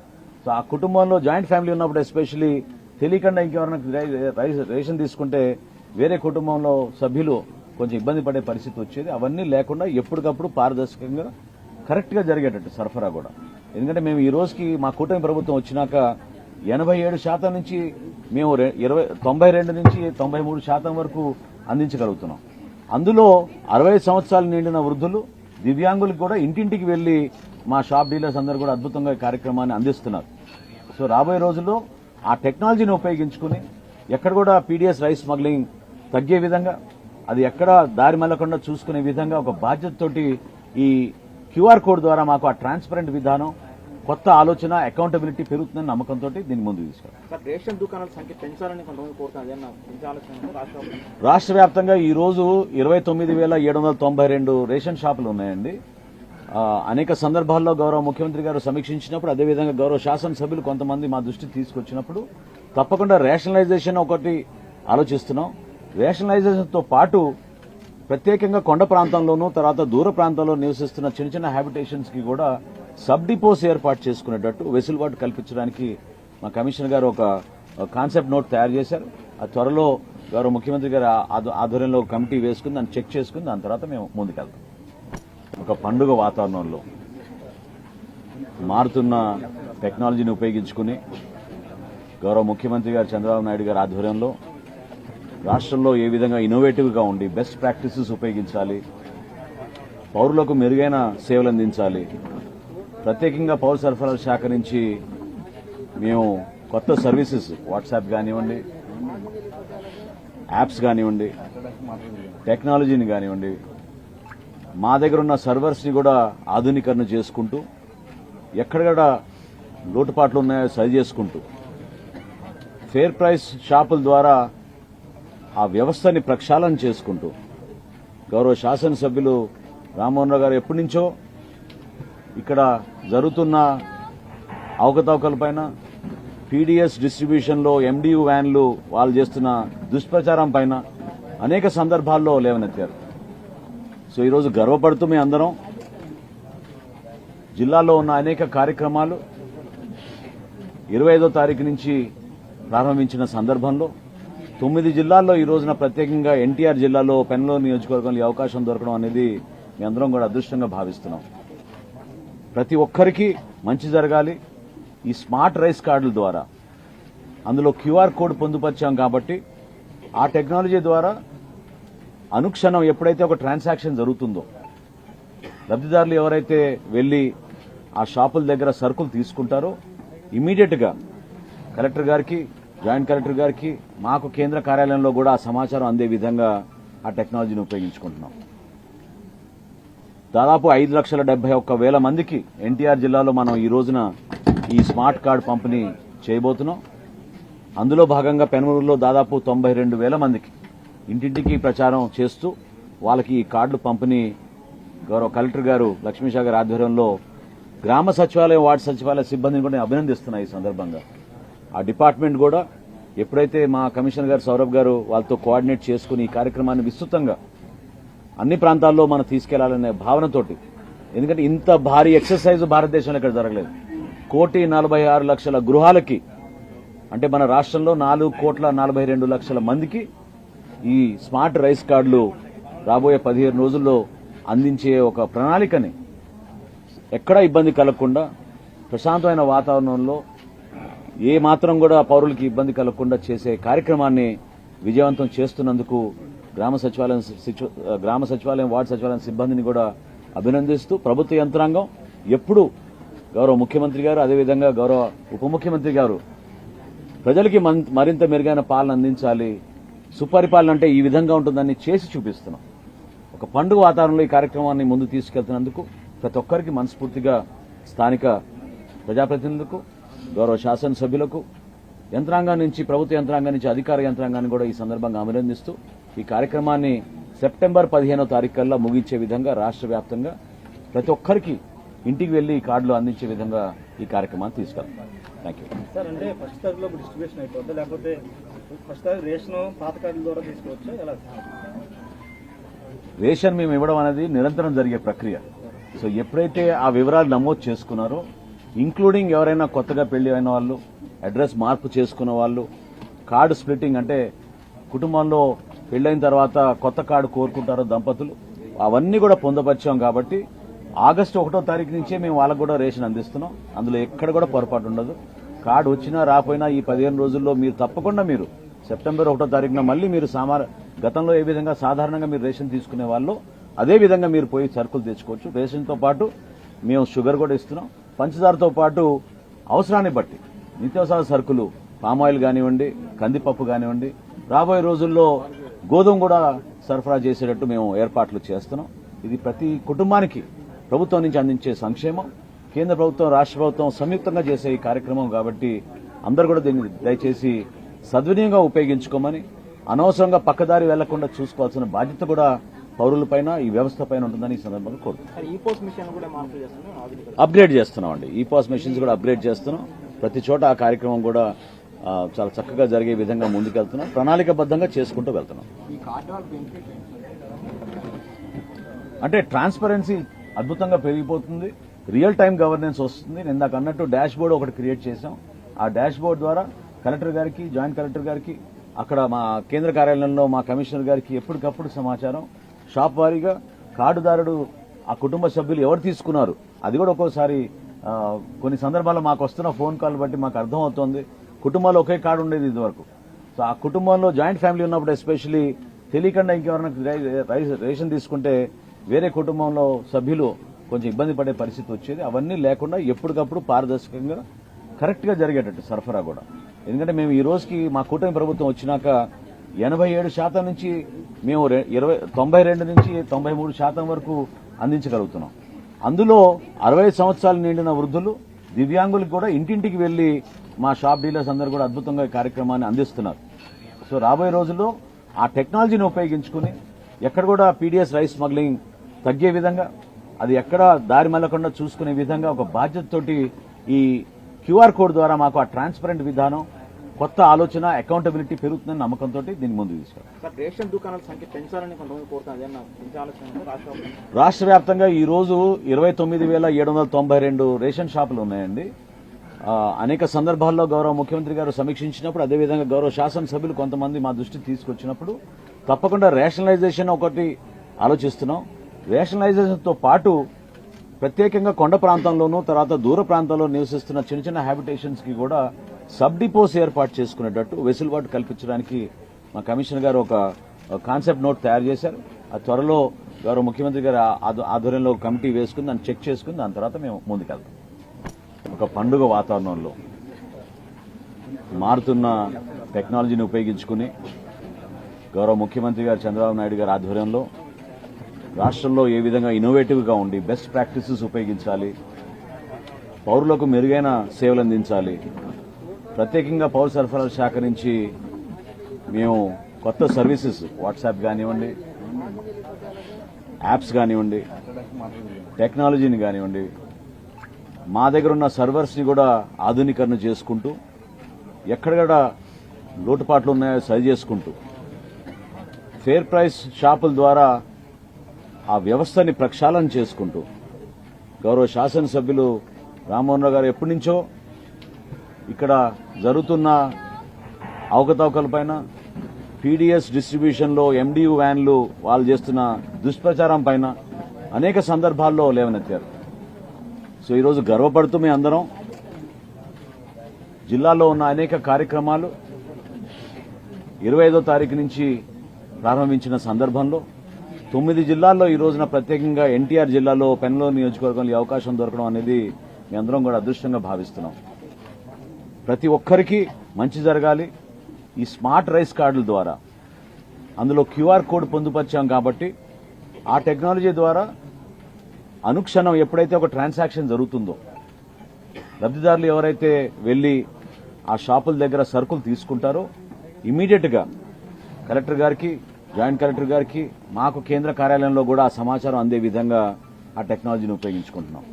సో ఆ కుటుంబంలో జాయింట్ ఫ్యామిలీ ఉన్నప్పుడు ఎస్పెషల్లీ తెలియకుండా ఇంకెవరైనా రేషన్ తీసుకుంటే వేరే కుటుంబంలో సభ్యులు కొంచెం ఇబ్బంది పడే పరిస్థితి వచ్చేది. అవన్నీ లేకుండా ఎప్పటికప్పుడు పారదర్శకంగా కరెక్ట్గా జరిగేటట్టు సరఫరా కూడా. ఎందుకంటే మేము ఈ రోజుకి మా కూటమి ప్రభుత్వం వచ్చినాక 87% నుంచి మేము 92 నుంచి 93% వరకు అందించగలుగుతున్నాం. అందులో 60 సంవత్సరాలు నిండిన వృద్ధులు, దివ్యాంగులకు కూడా ఇంటింటికి వెళ్లి మా షాప్ డీలర్స్ అందరూ కూడా అద్భుతంగా ఈ కార్యక్రమాన్ని అందిస్తున్నారు. సో రాబోయే రోజుల్లో ఆ టెక్నాలజీని ఉపయోగించుకుని ఎక్కడ కూడా పీడీఎస్ రైస్ స్మగ్లింగ్ తగ్గే విధంగా, అది ఎక్కడ దారి మళ్లకుండా చూసుకునే విధంగా ఒక బాధ్యతతోటి ఈ క్యూఆర్ కోడ్ ద్వారా మాకు ఆ ట్రాన్స్పరెంట్ విధానం, కొత్త ఆలోచన, అకౌంటబిలిటీ పెరుగుతుందని నమ్మకంతో దీన్ని ముందుకు తీసుకెళ్తాం. రేషన్ దుకాణాల సంఖ్య పెంచాలని కొంతమంది కోరుతున్నారు. రాష్ట్ర వ్యాప్తంగా ఈ రోజు 29,792 రేషన్ షాపులు ఉన్నాయండి. అనేక సందర్భాల్లో గౌరవ ముఖ్యమంత్రి గారు సమీక్షించినప్పుడు, అదేవిధంగా గౌరవ శాసనసభ్యులు కొంతమంది మా దృష్టికి తీసుకొచ్చినప్పుడు తప్పకుండా రేషనలైజేషన్ ఒకటి ఆలోచిస్తున్నాం. రేషనలైజేషన్తో పాటు ప్రత్యేకంగా కొండ ప్రాంతంలోనూ, తర్వాత దూర ప్రాంతాల్లో నివసిస్తున్న చిన్న చిన్న హ్యాబిటేషన్స్ కి కూడా సబ్ డిపోస్ ఏర్పాటు చేసుకునేటట్టు వెసులుబాటు కల్పించడానికి మా కమిషనర్ గారు ఒక కాన్సెప్ట్ నోట్ తయారు చేశారు. ఆ త్వరలో గౌరవ ముఖ్యమంత్రి గారు ఆధ్వర్యంలో కమిటీ వేసుకుని దాన్ని చెక్ చేసుకుని దాని తర్వాత మేము ముందుకెళ్తాం. ఒక పండుగ వాతావరణంలో మారుతున్న టెక్నాలజీని ఉపయోగించుకుని గౌరవ ముఖ్యమంత్రి గారు చంద్రబాబు నాయుడు గారి ఆధ్వర్యంలో రాష్ట్రంలో ఏ విధంగా ఇన్నోవేటివ్గా ఉండి బెస్ట్ ప్రాక్టీసెస్ ఉపయోగించాలి, పౌరులకు మెరుగైన సేవలు అందించాలి. ప్రత్యేకంగా పౌర సరఫరాల శాఖ నుంచి మేము కొత్త సర్వీసెస్, వాట్సాప్ కానివ్వండి, యాప్స్ కానివ్వండి, టెక్నాలజీని కానివ్వండి, మా దగ్గర ఉన్న సర్వర్స్ని కూడా ఆధునీకరణ చేసుకుంటూ, ఎక్కడ లోటుపాట్లు ఉన్నాయో సరి చేసుకుంటూ, ఫేర్ ప్రైస్ షాపుల ద్వారా ఆ వ్యవస్థని ప్రక్షాళన చేసుకుంటూ, గౌరవ శాసనసభ్యులు రామ్మోహన్ రావు గారు ఎప్పటి నుంచో ఇక్కడ జరుగుతున్న అవకతవకలపైన, పీడీఎస్ డిస్ట్రిబ్యూషన్లో ఎండియు వ్యాన్లు వాళ్ళు చేస్తున్న దుష్ప్రచారం పైన అనేక సందర్భాల్లో లేవనెత్తారు. సో ఈరోజు గర్వపడుతూ మేము అందరం జిల్లాలో ఉన్న అనేక కార్యక్రమాలు 25వ తారీఖు నుంచి ప్రారంభించిన సందర్భంలో 9 జిల్లాల్లో ఈ రోజున ప్రత్యేకంగా ఎన్టీఆర్ జిల్లాలో పెనమలూరు నియోజకవర్గంలో ఈ అవకాశం దొరకడం అనేది మీ అందరం కూడా అదృష్టంగా భావిస్తున్నాం. ప్రతి ఒక్కరికి మంచి జరగాలి. ఈ స్మార్ట్ రైస్ కార్డుల ద్వారా అందులో క్యూఆర్ కోడ్ పొందుపరిచాం కాబట్టి ఆ టెక్నాలజీ ద్వారా అనుక్షణం ఎప్పుడైతే ఒక ట్రాన్సాక్షన్ జరుగుతుందో లబ్ధిదారులు ఎవరైతే వెళ్లి ఆ షాపుల దగ్గర సరుకులు తీసుకుంటారో ఇమీడియట్ గా కలెక్టర్ గారికి, జాయింట్ కలెక్టర్ గారికి, మాకు కేంద్ర కార్యాలయంలో కూడా ఆ సమాచారం అందే విధంగా ఆ టెక్నాలజీని ఉపయోగించుకుంటున్నాం. దాదాపు 5,71,000 మందికి ఎన్టీఆర్ జిల్లాలో మనం ఈ రోజున ఈ స్మార్ట్ కార్డు పంపిణీ చేయబోతున్నాం. అందులో భాగంగా పెనమలూరులో దాదాపు 92,000 మందికి ఇంటింటికి ప్రచారం చేస్తూ వాళ్ళకి ఈ కార్డులు పంపిణీ గౌరవ కలెక్టర్ గారు లక్ష్మీషా గారి ఆధ్వర్యంలో గ్రామ సచివాలయం, వార్డు సచివాలయ సిబ్బందిని కూడా నేను అభినందిస్తున్నా. ఈ సందర్భంగా ఆ డిపార్ట్మెంట్ కూడా ఎప్పుడైతే మా కమిషనర్ గారు సౌరభ్ గారు వాళ్ళతో కోఆర్డినేట్ చేసుకుని ఈ కార్యక్రమాన్ని విస్తృతంగా అన్ని ప్రాంతాల్లో మనం తీసుకెళ్లాలనే భావనతోటి, ఎందుకంటే ఇంత భారీ ఎక్సర్సైజ్ భారతదేశంలో ఇక్కడ జరగలేదు. 1,46,00,000 గృహాలకి, అంటే మన రాష్ట్రంలో 4,42,00,000 మందికి ఈ స్మార్ట్ రైస్ కార్డులు రాబోయే 15 రోజుల్లో అందించే ఒక ప్రణాళికని ఎక్కడా ఇబ్బంది కలగకుండా ప్రశాంతమైన వాతావరణంలో ఏ మాత్రం కూడా పౌరులకి ఇబ్బంది కలగకుండా చేసే కార్యక్రమాన్ని విజయవంతం చేస్తున్నందుకు గ్రామ సచివాలయం, వార్డు సచివాలయం సిబ్బందిని కూడా అభినందిస్తూ ప్రభుత్వ యంత్రాంగం ఎప్పుడు గౌరవ ముఖ్యమంత్రి గారు, అదేవిధంగా గౌరవ ఉప ముఖ్యమంత్రి గారు ప్రజలకి మరింత మెరుగైన పాలన అందించాలి, సుపరిపాలన అంటే ఈ విధంగా ఉంటుందని చేసి చూపిస్తున్నాం. ఒక పండుగ వాతావరణంలో ఈ కార్యక్రమాన్ని ముందు తీసుకెళ్తున్నందుకు ప్రతి ఒక్కరికి మనస్ఫూర్తిగా స్థానిక ప్రజాప్రతినిధులకు, గౌరవ శాసనసభ్యులకు, యంత్రాంగం నుంచి, ప్రభుత్వ యంత్రాంగం నుంచి అధికార యంత్రాంగాన్ని కూడా ఈ సందర్భంగా అభినందిస్తూ ఈ కార్యక్రమాన్ని సెప్టెంబర్ 15వ తారీఖు కల్లా ముగించే విధంగా రాష్ట్ర వ్యాప్తంగా ప్రతి ఒక్కరికి ఇంటికి వెళ్లి ఈ కార్డులు అందించే విధంగా ఈ కార్యక్రమాన్ని తీసుకెళ్తాం. Thank you sir. అంటే ఫస్ట్ తారీఖులో డిస్ట్రిబ్యూషన్ అయిపోద్దా, లేకపోతే ఫస్ట్ తారీఖు రేషన్ పాత కార్డుల ద్వారా తీసుకోవచ్చా, ఎలా? రేషన్ మేము ఇవ్వడం అనేది నిరంతరం జరిగే ప్రక్రియ. సో ఎప్పుడైతే ఆ వివరాలు నమోదు చేసుకున్నారో, ఇంక్లూడింగ్ ఎవరైనా కొత్తగా పెళ్లి అయిన వాళ్ళు, అడ్రస్ మార్పు చేసుకున్న వాళ్ళు, కార్డు స్ప్లిట్టింగ్ అంటే కుటుంబంలో పెళ్లైన తర్వాత కొత్త కార్డు కోరుకుంటారో దంపతులు, అవన్నీ కూడా పొందపరిచాం. కాబట్టి ఆగస్టు 1వ తారీఖు నుంచే మేము వాళ్ళకు కూడా రేషన్ అందిస్తున్నాం. అందులో ఎక్కడ కూడా పొరపాటు ఉండదు. కార్డు వచ్చినా రాపోయినా ఈ 15 రోజుల్లో మీరు తప్పకుండా మీరు సెప్టెంబర్ 1వ తారీఖున మళ్ళీ మీరు గతంలో ఏ విధంగా సాధారణంగా మీరు రేషన్ తీసుకునే వాళ్ళు అదే విధంగా మీరు పోయి సరుకులు తెచ్చుకోవచ్చు. రేషన్తో పాటు మేము షుగర్ కూడా ఇస్తున్నాం. పంచదారతో పాటు అవసరాన్ని బట్టి నిత్యావసర సరుకులు, పామాయిల్ కానివ్వండి, కందిపప్పు కానివ్వండి, రాబోయే రోజుల్లో గోధుమ కూడా సరఫరా చేసేటట్టు మేము ఏర్పాట్లు చేస్తున్నాం. ఇది ప్రతి కుటుంబానికి ప్రభుత్వం నుంచి అందించే సంక్షేమం. కేంద్ర ప్రభుత్వం, రాష్ట్ర ప్రభుత్వం సంయుక్తంగా చేసే ఈ కార్యక్రమం కాబట్టి అందరూ కూడా దీన్ని దయచేసి సద్వినియోగంగా ఉపయోగించుకోమని, అనవసరంగా పక్కదారి వెళ్లకుండా చూసుకోవాల్సిన బాధ్యత కూడా పౌరులపైన, ఈ వ్యవస్థ పైన ఉంటుందని ఈ సందర్భంగా కోరుతున్నాం. అప్గ్రేడ్ చేస్తున్నామండి. ఈ పాస్ మెషిన్స్ కూడా అప్గ్రేడ్ చేస్తున్నాం. ప్రతి చోట ఆ కార్యక్రమం కూడా చాలా చక్కగా జరిగే విధంగా ముందుకెళ్తున్నాం. ప్రణాళికబద్ధంగా చేసుకుంటూ వెళ్తున్నాం. అంటే ట్రాన్స్పరెన్సీ అద్భుతంగా పెరిగిపోతుంది. రియల్ టైం గవర్నెన్స్ వస్తుంది. నేను ఇందాక అన్నట్టు డాష్ బోర్డ్ ఒకటి క్రియేట్ చేశాం. ఆ డాష్ బోర్డ్ ద్వారా కలెక్టర్ గారికి, జాయింట్ కలెక్టర్ గారికి, అక్కడ మా కేంద్ర కార్యాలయంలో మా కమిషనర్ గారికి ఎప్పటికప్పుడు సమాచారం, షాప్ వారీగా కార్డుదారుడు, ఆ కుటుంబ సభ్యులు ఎవరు తీసుకున్నారు అది కూడా ఒక్కోసారి కొన్ని సందర్భాల్లో మాకు వస్తున్న ఫోన్ కాల్ బట్టి మాకు అర్థమవుతోంది. కుటుంబాల్లో ఒకే కార్డు ఉండేది ఇదివరకు. సో ఆ కుటుంబంలో జాయింట్ ఫ్యామిలీ ఉన్నప్పుడు ఎస్పెషల్లీ తెలియకుండా ఇంకెవరైనా రేషన్ తీసుకుంటే వేరే కుటుంబంలో సభ్యులు కొంచెం ఇబ్బంది పడే పరిస్థితి వచ్చేది. అవన్నీ లేకుండా ఎప్పటికప్పుడు పారదర్శకంగా కరెక్ట్గా జరిగేటట్టు సరఫరా కూడా. ఎందుకంటే మేము ఈ రోజుకి మా కూటమి ప్రభుత్వం వచ్చినాక 87% నుంచి మేము 92 నుంచి 93% వరకు అందించగలుగుతున్నాం. అందులో 60 సంవత్సరాలు నిండిన వృద్ధులు, దివ్యాంగులకు కూడా ఇంటింటికి వెళ్లి మా షాప్ డీలర్స్ అందరూ కూడా అద్భుతంగా ఈ కార్యక్రమాన్ని అందిస్తున్నారు. సో రాబోయే రోజుల్లో ఆ టెక్నాలజీని ఉపయోగించుకుని ఎక్కడ కూడా పీడీఎస్ రైస్ స్మగ్లింగ్ తగ్గే విధంగా, అది ఎక్కడ దారి మళ్ళకుండా చూసుకునే విధంగా ఒక బాధ్యతతోటి ఈ క్యూఆర్ కోడ్ ద్వారా మాకు ఆ ట్రాన్స్పరెంట్ విధానం, కొత్త ఆలోచన, అకౌంటబిలిటీ పెరుగుతుందని నమ్మకంతో దీన్ని ముందుకు తీసుకెళ్తాం. సార్ రేషన్ దుకాణాల సంఖ్య పెంచాలని కొంతమంది కోరుతున్నారు, అదేనా పెంచే ఆలోచన ఉందా రాష్ట్రంలో? రాష్ట్ర వ్యాప్తంగా ఈ రోజు 29,792 రేషన్ షాపులు ఉన్నాయండి. అనేక సందర్భాల్లో గౌరవ ముఖ్యమంత్రి గారు సమీక్షించినప్పుడు, అదేవిధంగా గౌరవ శాసనసభ్యులు కొంతమంది మా దృష్టికి తీసుకొచ్చినప్పుడు తప్పకుండా రేషనలైజేషన్ ఒకటి ఆలోచిస్తున్నాం. రేషనలైజేషన్తో పాటు ప్రత్యేకంగా కొండ ప్రాంతంలోనూ, తర్వాత దూర ప్రాంతాల్లో నివసిస్తున్న చిన్న చిన్న హ్యాబిటేషన్స్ కి కూడా సబ్ డిపోస్ ఏర్పాటు చేసుకునేటట్టు వెసులుబాటు కల్పించడానికి మా కమిషనర్ గారు ఒక కాన్సెప్ట్ నోట్ తయారు చేశారు. ఆ త్వరలో గౌరవ ముఖ్యమంత్రి గారు ఆధ్వర్యంలో కమిటీ వేసుకుని దాన్ని చెక్ చేసుకుని దాని తర్వాత మేము ముందుకెళ్తాం. ఒక పండుగ వాతావరణంలో మారుతున్న టెక్నాలజీని ఉపయోగించుకుని గౌరవ ముఖ్యమంత్రి గారు చంద్రబాబు నాయుడు గారి ఆధ్వర్యంలో రాష్ట్రంలో ఏ విధంగా ఇన్నోవేటివ్గా ఉండి బెస్ట్ ప్రాక్టీసెస్ ఉపయోగించాలి, పౌరులకు మెరుగైన సేవలు అందించాలి. ప్రత్యేకంగా పౌర సరఫరాల శాఖ నుంచి మేము కొత్త సర్వీసెస్, వాట్సాప్ కానివ్వండి, యాప్స్ కానివ్వండి, టెక్నాలజీని కానివ్వండి, మా దగ్గర ఉన్న సర్వర్స్ని కూడా ఆధునీకరణ చేసుకుంటూ, ఎక్కడెక్కడ లోటుపాట్లు ఉన్నాయో సరి చేసుకుంటూ, ఫేర్ ప్రైస్ షాపుల ద్వారా ఆ వ్యవస్థని ప్రక్షాళన చేసుకుంటూ, గౌరవ శాసనసభ్యులు రామ్మోహన్ రావు గారు ఎప్పటి నుంచో ఇక్కడ జరుగుతున్న అవకతవకలపైన, పీడీఎస్ డిస్ట్రిబ్యూషన్లో ఎండియు వ్యాన్లు వాళ్ళు చేస్తున్న దుష్ప్రచారం పైన అనేక సందర్భాల్లో లేవనెత్తారు. సో ఈరోజు గర్వపడుతూ మేము అందరం జిల్లాలో ఉన్న అనేక కార్యక్రమాలు 25వ తారీఖు నుంచి ప్రారంభించిన సందర్భంలో 9 జిల్లాల్లో ఈ రోజున ప్రత్యేకంగా ఎన్టీఆర్ జిల్లాలో పెనమలూరు నియోజకవర్గంలో ఈ అవకాశం దొరకడం అనేది మీ అందరం కూడా అదృష్టంగా భావిస్తున్నాం. ప్రతి ఒక్కరికి మంచి జరగాలి. ఈ స్మార్ట్ రైస్ కార్డుల ద్వారా అందులో క్యూఆర్ కోడ్ పొందుపరిచాం కాబట్టి ఆ టెక్నాలజీ ద్వారా అనుక్షణం ఎప్పుడైతే ఒక ట్రాన్సాక్షన్ జరుగుతుందో, లబ్దిదారులు ఎవరైతే వెళ్లి ఆ షాపుల దగ్గర సరుకులు తీసుకుంటారో ఇమీడియట్ గా కలెక్టర్ గారికి, జాయింట్ కలెక్టర్ గారికి, మాకు కేంద్ర కార్యాలయంలో కూడా ఆ సమాచారం అందే విధంగా ఆ టెక్నాలజీని ఉపయోగించుకుంటున్నాం.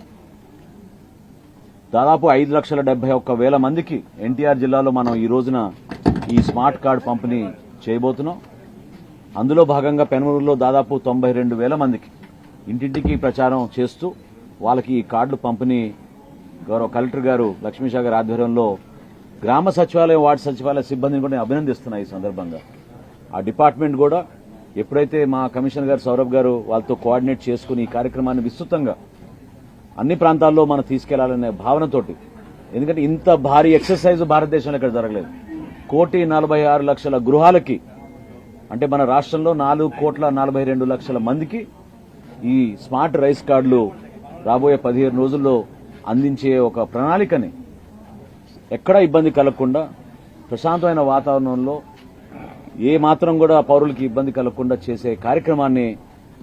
దాదాపు 5,71,000 మందికి ఎన్టీఆర్ జిల్లాలో మనం ఈ రోజున ఈ స్మార్ట్ కార్డు పంపిణీ చేయబోతున్నాం. అందులో భాగంగా పెనమలూరులో దాదాపు 92,000 మందికి ఇంటింటికి ప్రచారం చేస్తూ వాళ్ళకి ఈ కార్డులు పంపిణీ గౌరవ కలెక్టర్ గారు లక్ష్మీషా గారి ఆధ్వర్యంలో గ్రామ సచివాలయం, వార్డు సచివాలయ సిబ్బందిని కూడా నేను అభినందిస్తున్నా. ఈ సందర్భంగా ఆ డిపార్ట్మెంట్ కూడా ఎప్పుడైతే మా కమిషనర్ గారు సౌరభ్ గారు వాళ్ళతో కోఆర్డినేట్ చేసుకుని ఈ కార్యక్రమాన్ని విస్తృతంగా అన్ని ప్రాంతాల్లో మనం తీసుకెళ్లాలనే భావనతోటి, ఎందుకంటే ఇంత భారీ ఎక్సర్సైజ్ భారతదేశంలో ఇక్కడ జరగలేదు. 1,46,00,000 గృహాలకి, అంటే మన రాష్ట్రంలో 4,42,00,000 మందికి ఈ స్మార్ట్ రైస్ కార్డులు రాబోయే 15 రోజుల్లో అందించే ఒక ప్రణాళికని ఎక్కడా ఇబ్బంది కలగకుండా ప్రశాంతమైన వాతావరణంలో ఏ మాత్రం కూడా పౌరులకి ఇబ్బంది కలగకుండా చేసే కార్యక్రమాన్ని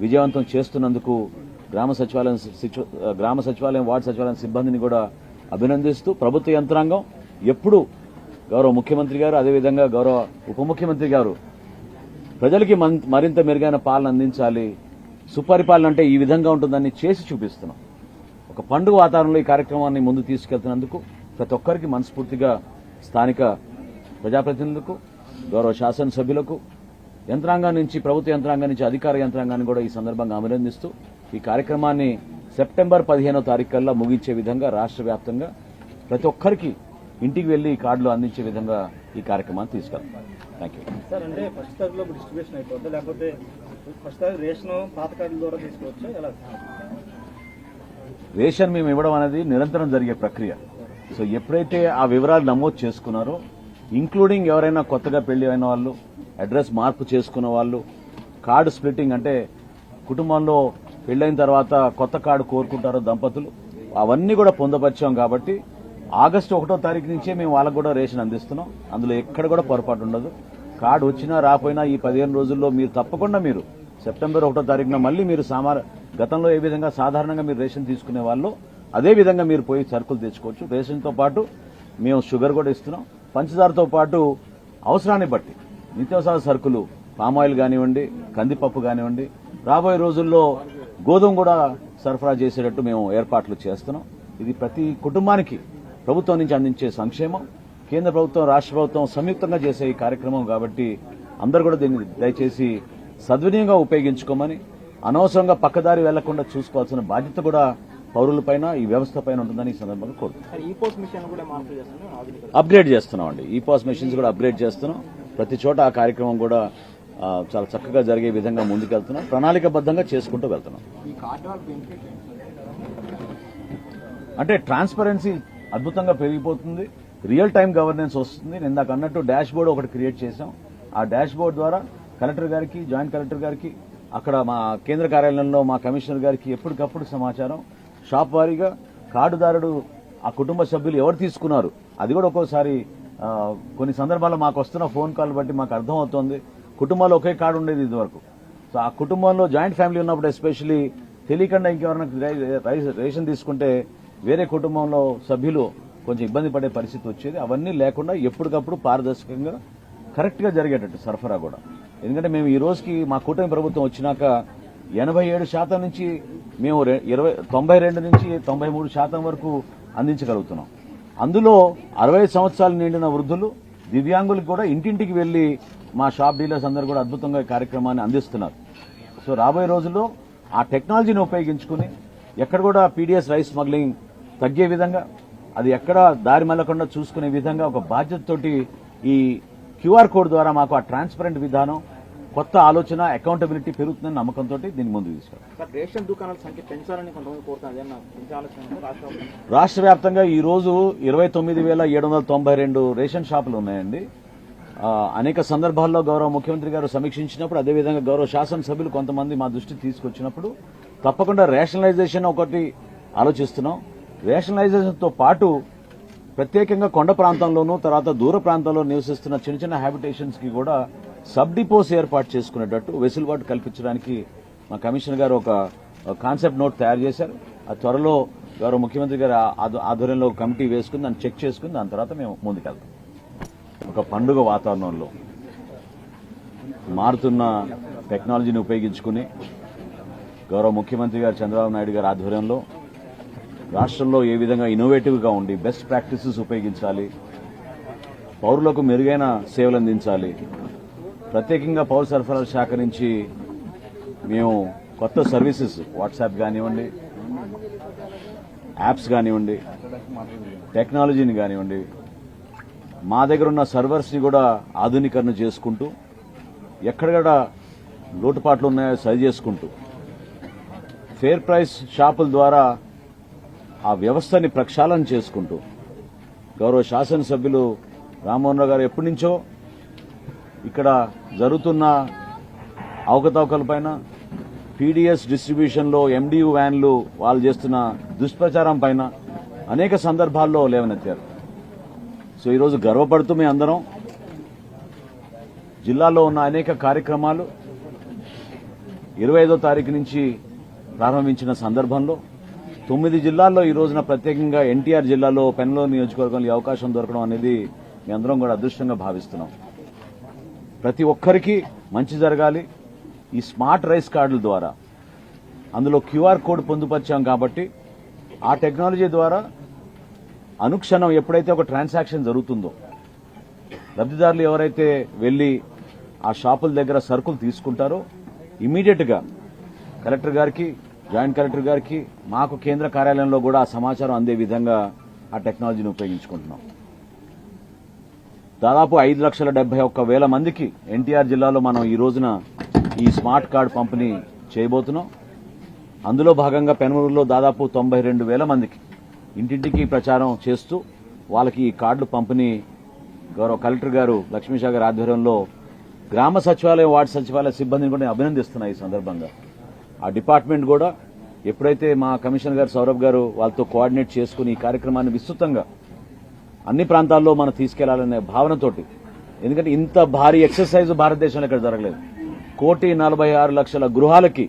విజయవంతం చేస్తున్నందుకు గ్రామ సచివాలయం, వార్డు సచివాలయం సిబ్బందిని కూడా అభినందిస్తూ, ప్రభుత్వ యంత్రాంగం ఎప్పుడు గౌరవ ముఖ్యమంత్రి గారు, అదేవిధంగా గౌరవ ఉప ముఖ్యమంత్రి గారు ప్రజలకి మరింత మెరుగైన పాలన అందించాలి, సుపరిపాలన అంటే ఈ విధంగా ఉంటుందని చేసి చూపిస్తున్నాం. ఒక పండుగ వాతావరణంలో ఈ కార్యక్రమాన్ని ముందు తీసుకెళ్తున్నందుకు ప్రతి ఒక్కరికి మనస్ఫూర్తిగా స్థానిక ప్రజాప్రతినిధులకు, గౌరవ శాసనసభ్యులకు, యంత్రాంగం నుంచి, ప్రభుత్వ యంత్రాంగం నుంచి అధికార యంత్రాంగాన్ని కూడా ఈ సందర్భంగా అభినందిస్తూ ఈ కార్యక్రమాన్ని సెప్టెంబర్ 15వ తారీఖు కల్లా ముగించే విధంగా రాష్ట్ర వ్యాప్తంగా ప్రతి ఒక్కరికి ఇంటికి వెళ్లి ఈ కార్డులు అందించే విధంగా ఈ కార్యక్రమాన్ని తీసుకెళ్తాం. Thank you. సార్, అంటే ఫస్ట్ తారీఖులో డిస్ట్రిబ్యూషన్ అయిపోద్దా, లేకపోతే ఫస్ట్ తారీఖు రేషన్ పాత కార్డుల ద్వారా తీసుకోవచ్చా, ఎలా? రేషన్ మేము ఇవ్వడం అనేది నిరంతరం జరిగే ప్రక్రియ. సో ఎప్పుడైతే ఆ వివరాలు నమోదు చేసుకున్నారో, ఇంక్లూడింగ్ ఎవరైనా కొత్తగా పెళ్లి అయిన వాళ్ళు, అడ్రస్ మార్పు చేసుకున్న వాళ్ళు, కార్డు స్ప్లిట్టింగ్ అంటే కుటుంబంలో పెళ్లైన తర్వాత కొత్త కార్డు కోరుకుంటారో దంపతులు, అవన్నీ కూడా పొందపరిచాం. కాబట్టి ఆగస్టు 1వ తారీఖు నుంచే మేము వాళ్ళకు కూడా రేషన్ అందిస్తున్నాం. అందులో ఎక్కడ కూడా పొరపాటు ఉండదు. కార్డు వచ్చినా రాపోయినా ఈ 15 రోజుల్లో మీరు తప్పకుండా మీరు సెప్టెంబర్ 1వ తారీఖున మళ్ళీ మీరు గతంలో ఏ విధంగా సాధారణంగా మీరు రేషన్ తీసుకునే వాళ్ళు అదే విధంగా మీరు పోయి సరుకులు తెచ్చుకోవచ్చు. రేషన్తో పాటు మేము షుగర్ కూడా ఇస్తున్నాం. పంచదారతో పాటు అవసరాన్ని బట్టి నిత్యావసర సరుకులు, పామాయిల్ కానివ్వండి, కందిపప్పు కానివ్వండి, రాబోయే రోజుల్లో గోధుమ కూడా సరఫరా చేసేటట్టు మేము ఏర్పాట్లు చేస్తున్నాం. ఇది ప్రతి కుటుంబానికి ప్రభుత్వం నుంచి అందించే సంక్షేమం. కేంద్ర ప్రభుత్వం రాష్ట్ర ప్రభుత్వం సంయుక్తంగా చేసే ఈ కార్యక్రమం కాబట్టి అందరూ కూడా దీన్ని దయచేసి సద్వినియోగంగా ఉపయోగించుకోమని, అనవసరంగా పక్కదారి వెళ్లకుండా చూసుకోవాల్సిన బాధ్యత కూడా పౌరులపైన ఈ వ్యవస్థ పైన ఉంటుందని ఈ సందర్భంగా కోరుతున్నాం. అప్గ్రేడ్ చేస్తున్నామండి. ఈ పాస్ మెషిన్స్ కూడా అప్గ్రేడ్ చేస్తున్నాం. ప్రతి చోట ఆ కార్యక్రమం కూడా చాలా చక్కగా జరిగే విధంగా ముందుకెళ్తున్నాం. ప్రణాళికబద్ధంగా చేసుకుంటూ వెళ్తున్నాం. అంటే ట్రాన్స్పరెన్సీ అద్భుతంగా పెరిగిపోతుంది. రియల్ టైం గవర్నెన్స్ వస్తుంది. నేను ఇందాక అన్నట్టు డాష్ బోర్డ్ ఒకటి క్రియేట్ చేశాం. ఆ డాష్ బోర్డ్ ద్వారా కలెక్టర్ గారికి, జాయింట్ కలెక్టర్ గారికి, అక్కడ మా కేంద్ర కార్యాలయంలో మా కమిషనర్ గారికి ఎప్పటికప్పుడు సమాచారం, షాప్ వారీగా కార్డుదారుడు ఆ కుటుంబ సభ్యులు ఎవరు తీసుకున్నారు అది కూడా ఒక్కోసారి కొన్ని సందర్భాల్లో మాకు వస్తున్న ఫోన్ కాల్ బట్టి మాకు అర్థమవుతోంది. కుటుంబాల్లో ఒకే కార్డు ఉండేది ఇదివరకు. సో ఆ కుటుంబంలో జాయింట్ ఫ్యామిలీ ఉన్నప్పుడు ఎస్పెషల్లీ తెలియకుండా ఇంకెవరైనా రేషన్ తీసుకుంటే వేరే కుటుంబంలో సభ్యులు కొంచెం ఇబ్బంది పడే పరిస్థితి వచ్చేది. అవన్నీ లేకుండా ఎప్పటికప్పుడు పారదర్శకంగా కరెక్ట్ గా జరిగేటట్టు సరఫరా కూడా. ఎందుకంటే మేము ఈ రోజుకి మా కూటమి ప్రభుత్వం వచ్చినాక 87% నుంచి మేము 92 నుంచి 93% వరకు అందించగలుగుతున్నాం. అందులో 60 సంవత్సరాలు నిండిన వృద్ధులు, దివ్యాంగులకు కూడా ఇంటింటికి వెళ్లి మా షాప్ డీలర్స్ అందరూ కూడా అద్భుతంగా ఈ కార్యక్రమాన్ని అందిస్తున్నారు. సో రాబోయే రోజుల్లో ఆ టెక్నాలజీని ఉపయోగించుకుని ఎక్కడ కూడా పీడీఎస్ రైస్ స్మగ్లింగ్ తగ్గే విధంగా, అది ఎక్కడ దారి మళ్లకుండా చూసుకునే విధంగా ఒక బాధ్యతతోటి ఈ క్యూఆర్ కోడ్ ద్వారా మాకు ఆ ట్రాన్స్పరెంట్ విధానం, కొత్త ఆలోచన, అకౌంటబిలిటీ పెరుగుతుందని నమ్మకంతో దీన్ని ముందుకు తీసుకెళ్తాం. రేషన్ దుకాణాల సంఖ్య పెంచాలని కొంతమంది కోరుతున్నారు. రాష్ట్ర వ్యాప్తంగా ఈ రోజు 29,792 రేషన్ షాపులు ఉన్నాయండి. అనేక సందర్భాల్లో గౌరవ ముఖ్యమంత్రి గారు సమీక్షించినప్పుడు, అదేవిధంగా గౌరవ శాసనసభ్యులు కొంతమంది మా దృష్టికి తీసుకొచ్చినప్పుడు తప్పకుండా రేషనలైజేషన్ ఒకటి ఆలోచిస్తున్నాం. రేషనలైజేషన్ తో పాటు ప్రత్యేకంగా కొండ ప్రాంతంలోనూ, తర్వాత దూర ప్రాంతాల్లో నివసిస్తున్న చిన్న చిన్న హ్యాబిటేషన్స్ కి కూడా సబ్ డిపోస్ ఏర్పాటు చేసుకునేటట్టు వెసులుబాటు కల్పించడానికి మా కమిషనర్ గారు ఒక కాన్సెప్ట్ నోట్ తయారు చేశారు. ఆ త్వరలో గౌరవ ముఖ్యమంత్రి గారు ఆధ్వర్యంలో కమిటీ వేసుకుని దాన్ని చెక్ చేసుకుని దాని తర్వాత మేము ముందుకెళ్తాం. ఒక పండుగ వాతావరణంలో మారుతున్న టెక్నాలజీని ఉపయోగించుకుని గౌరవ ముఖ్యమంత్రి గారు చంద్రబాబు నాయుడు గారి ఆధ్వర్యంలో రాష్ట్రంలో ఏ విధంగా ఇన్నోవేటివ్గా ఉండి బెస్ట్ ప్రాక్టీసెస్ ఉపయోగించాలి, పౌరులకు మెరుగైన సేవలు అందించాలి. ప్రత్యేకంగా పౌర సరఫరాల శాఖ నుంచి మేము కొత్త సర్వీసెస్, వాట్సాప్ కానివ్వండి, యాప్స్ కానివ్వండి, టెక్నాలజీని కానివ్వండి, మా దగ్గర ఉన్న సర్వర్స్ని కూడా ఆధునీకరణ చేసుకుంటూ, ఎక్కడెక్కడ లోటుపాట్లు ఉన్నాయో సరి చేసుకుంటూ, ఫేర్ ప్రైస్ షాపుల ద్వారా ఆ వ్యవస్థని ప్రక్షాళన చేసుకుంటూ, గౌరవ శాసనసభ్యులు రామ్మోహన్ రావు గారు ఎప్పటి నుంచో ఇక్కడ జరుగుతున్న అవకతవకలపైన, పీడీఎస్ డిస్ట్రిబ్యూషన్లో ఎండియు వ్యాన్లు వాళ్ళు చేస్తున్న దుష్ప్రచారం పైన అనేక సందర్భాల్లో లేవనెత్తారు. సో ఈరోజు గర్వపడుతూ మీ అందరం జిల్లాలో ఉన్న అనేక కార్యక్రమాలు 25వ తారీఖు నుంచి ప్రారంభించిన సందర్భంలో 9 జిల్లాల్లో ఈ రోజున ప్రత్యేకంగా ఎన్టీఆర్ జిల్లాలో పెనమలూరు నియోజకవర్గంలో ఈ అవకాశం దొరకడం అనేది మీ అందరం కూడా అదృష్టంగా భావిస్తున్నాం. ప్రతి ఒక్కరికి మంచి జరగాలి. ఈ స్మార్ట్ రైస్ కార్డుల ద్వారా అందులో క్యూఆర్ కోడ్ పొందుపరిచాం కాబట్టి ఆ టెక్నాలజీ ద్వారా అనుక్షణం ఎప్పుడైతే ఒక ట్రాన్సాక్షన్ జరుగుతుందో, లబ్దిదారులు ఎవరైతే వెళ్లి ఆ షాపుల దగ్గర సరుకులు తీసుకుంటారో ఇమీడియట్ గా కలెక్టర్ గారికి, జాయింట్ కలెక్టర్ గారికి, మాకు కేంద్ర కార్యాలయంలో కూడా ఆ సమాచారం అందే విధంగా ఆ టెక్నాలజీని ఉపయోగించుకుంటున్నాం. దాదాపు 5,71,000 మందికి ఎన్టీఆర్ జిల్లాలో మనం ఈ రోజున ఈ స్మార్ట్ కార్డు పంపిణీ చేయబోతున్నాం. అందులో భాగంగా పెనమలూరులో దాదాపు 92,000 మందికి ఇంటింటికి ప్రచారం చేస్తూ వాళ్ళకి ఈ కార్డులు పంపిణీ గౌరవ కలెక్టర్ గారు లక్ష్మీషా గారి ఆధ్వర్యంలో గ్రామ సచివాలయం, వార్డు సచివాలయ సిబ్బందిని కూడా అభినందిస్తున్నాయి. ఈ సందర్భంగా ఆ డిపార్ట్మెంట్ కూడా ఎప్పుడైతే మా కమిషనర్ గారు సౌరభ్ గారు వాళ్ళతో కోఆర్డినేట్ చేసుకుని ఈ కార్యక్రమాన్ని విస్తృతంగా అన్ని ప్రాంతాల్లో మనం తీసుకెళ్లాలనే భావనతోటి, ఎందుకంటే ఇంత భారీ ఎక్సర్సైజ్ భారతదేశంలో ఇక్కడ జరగలేదు. 1,46,00,000 గృహాలకి,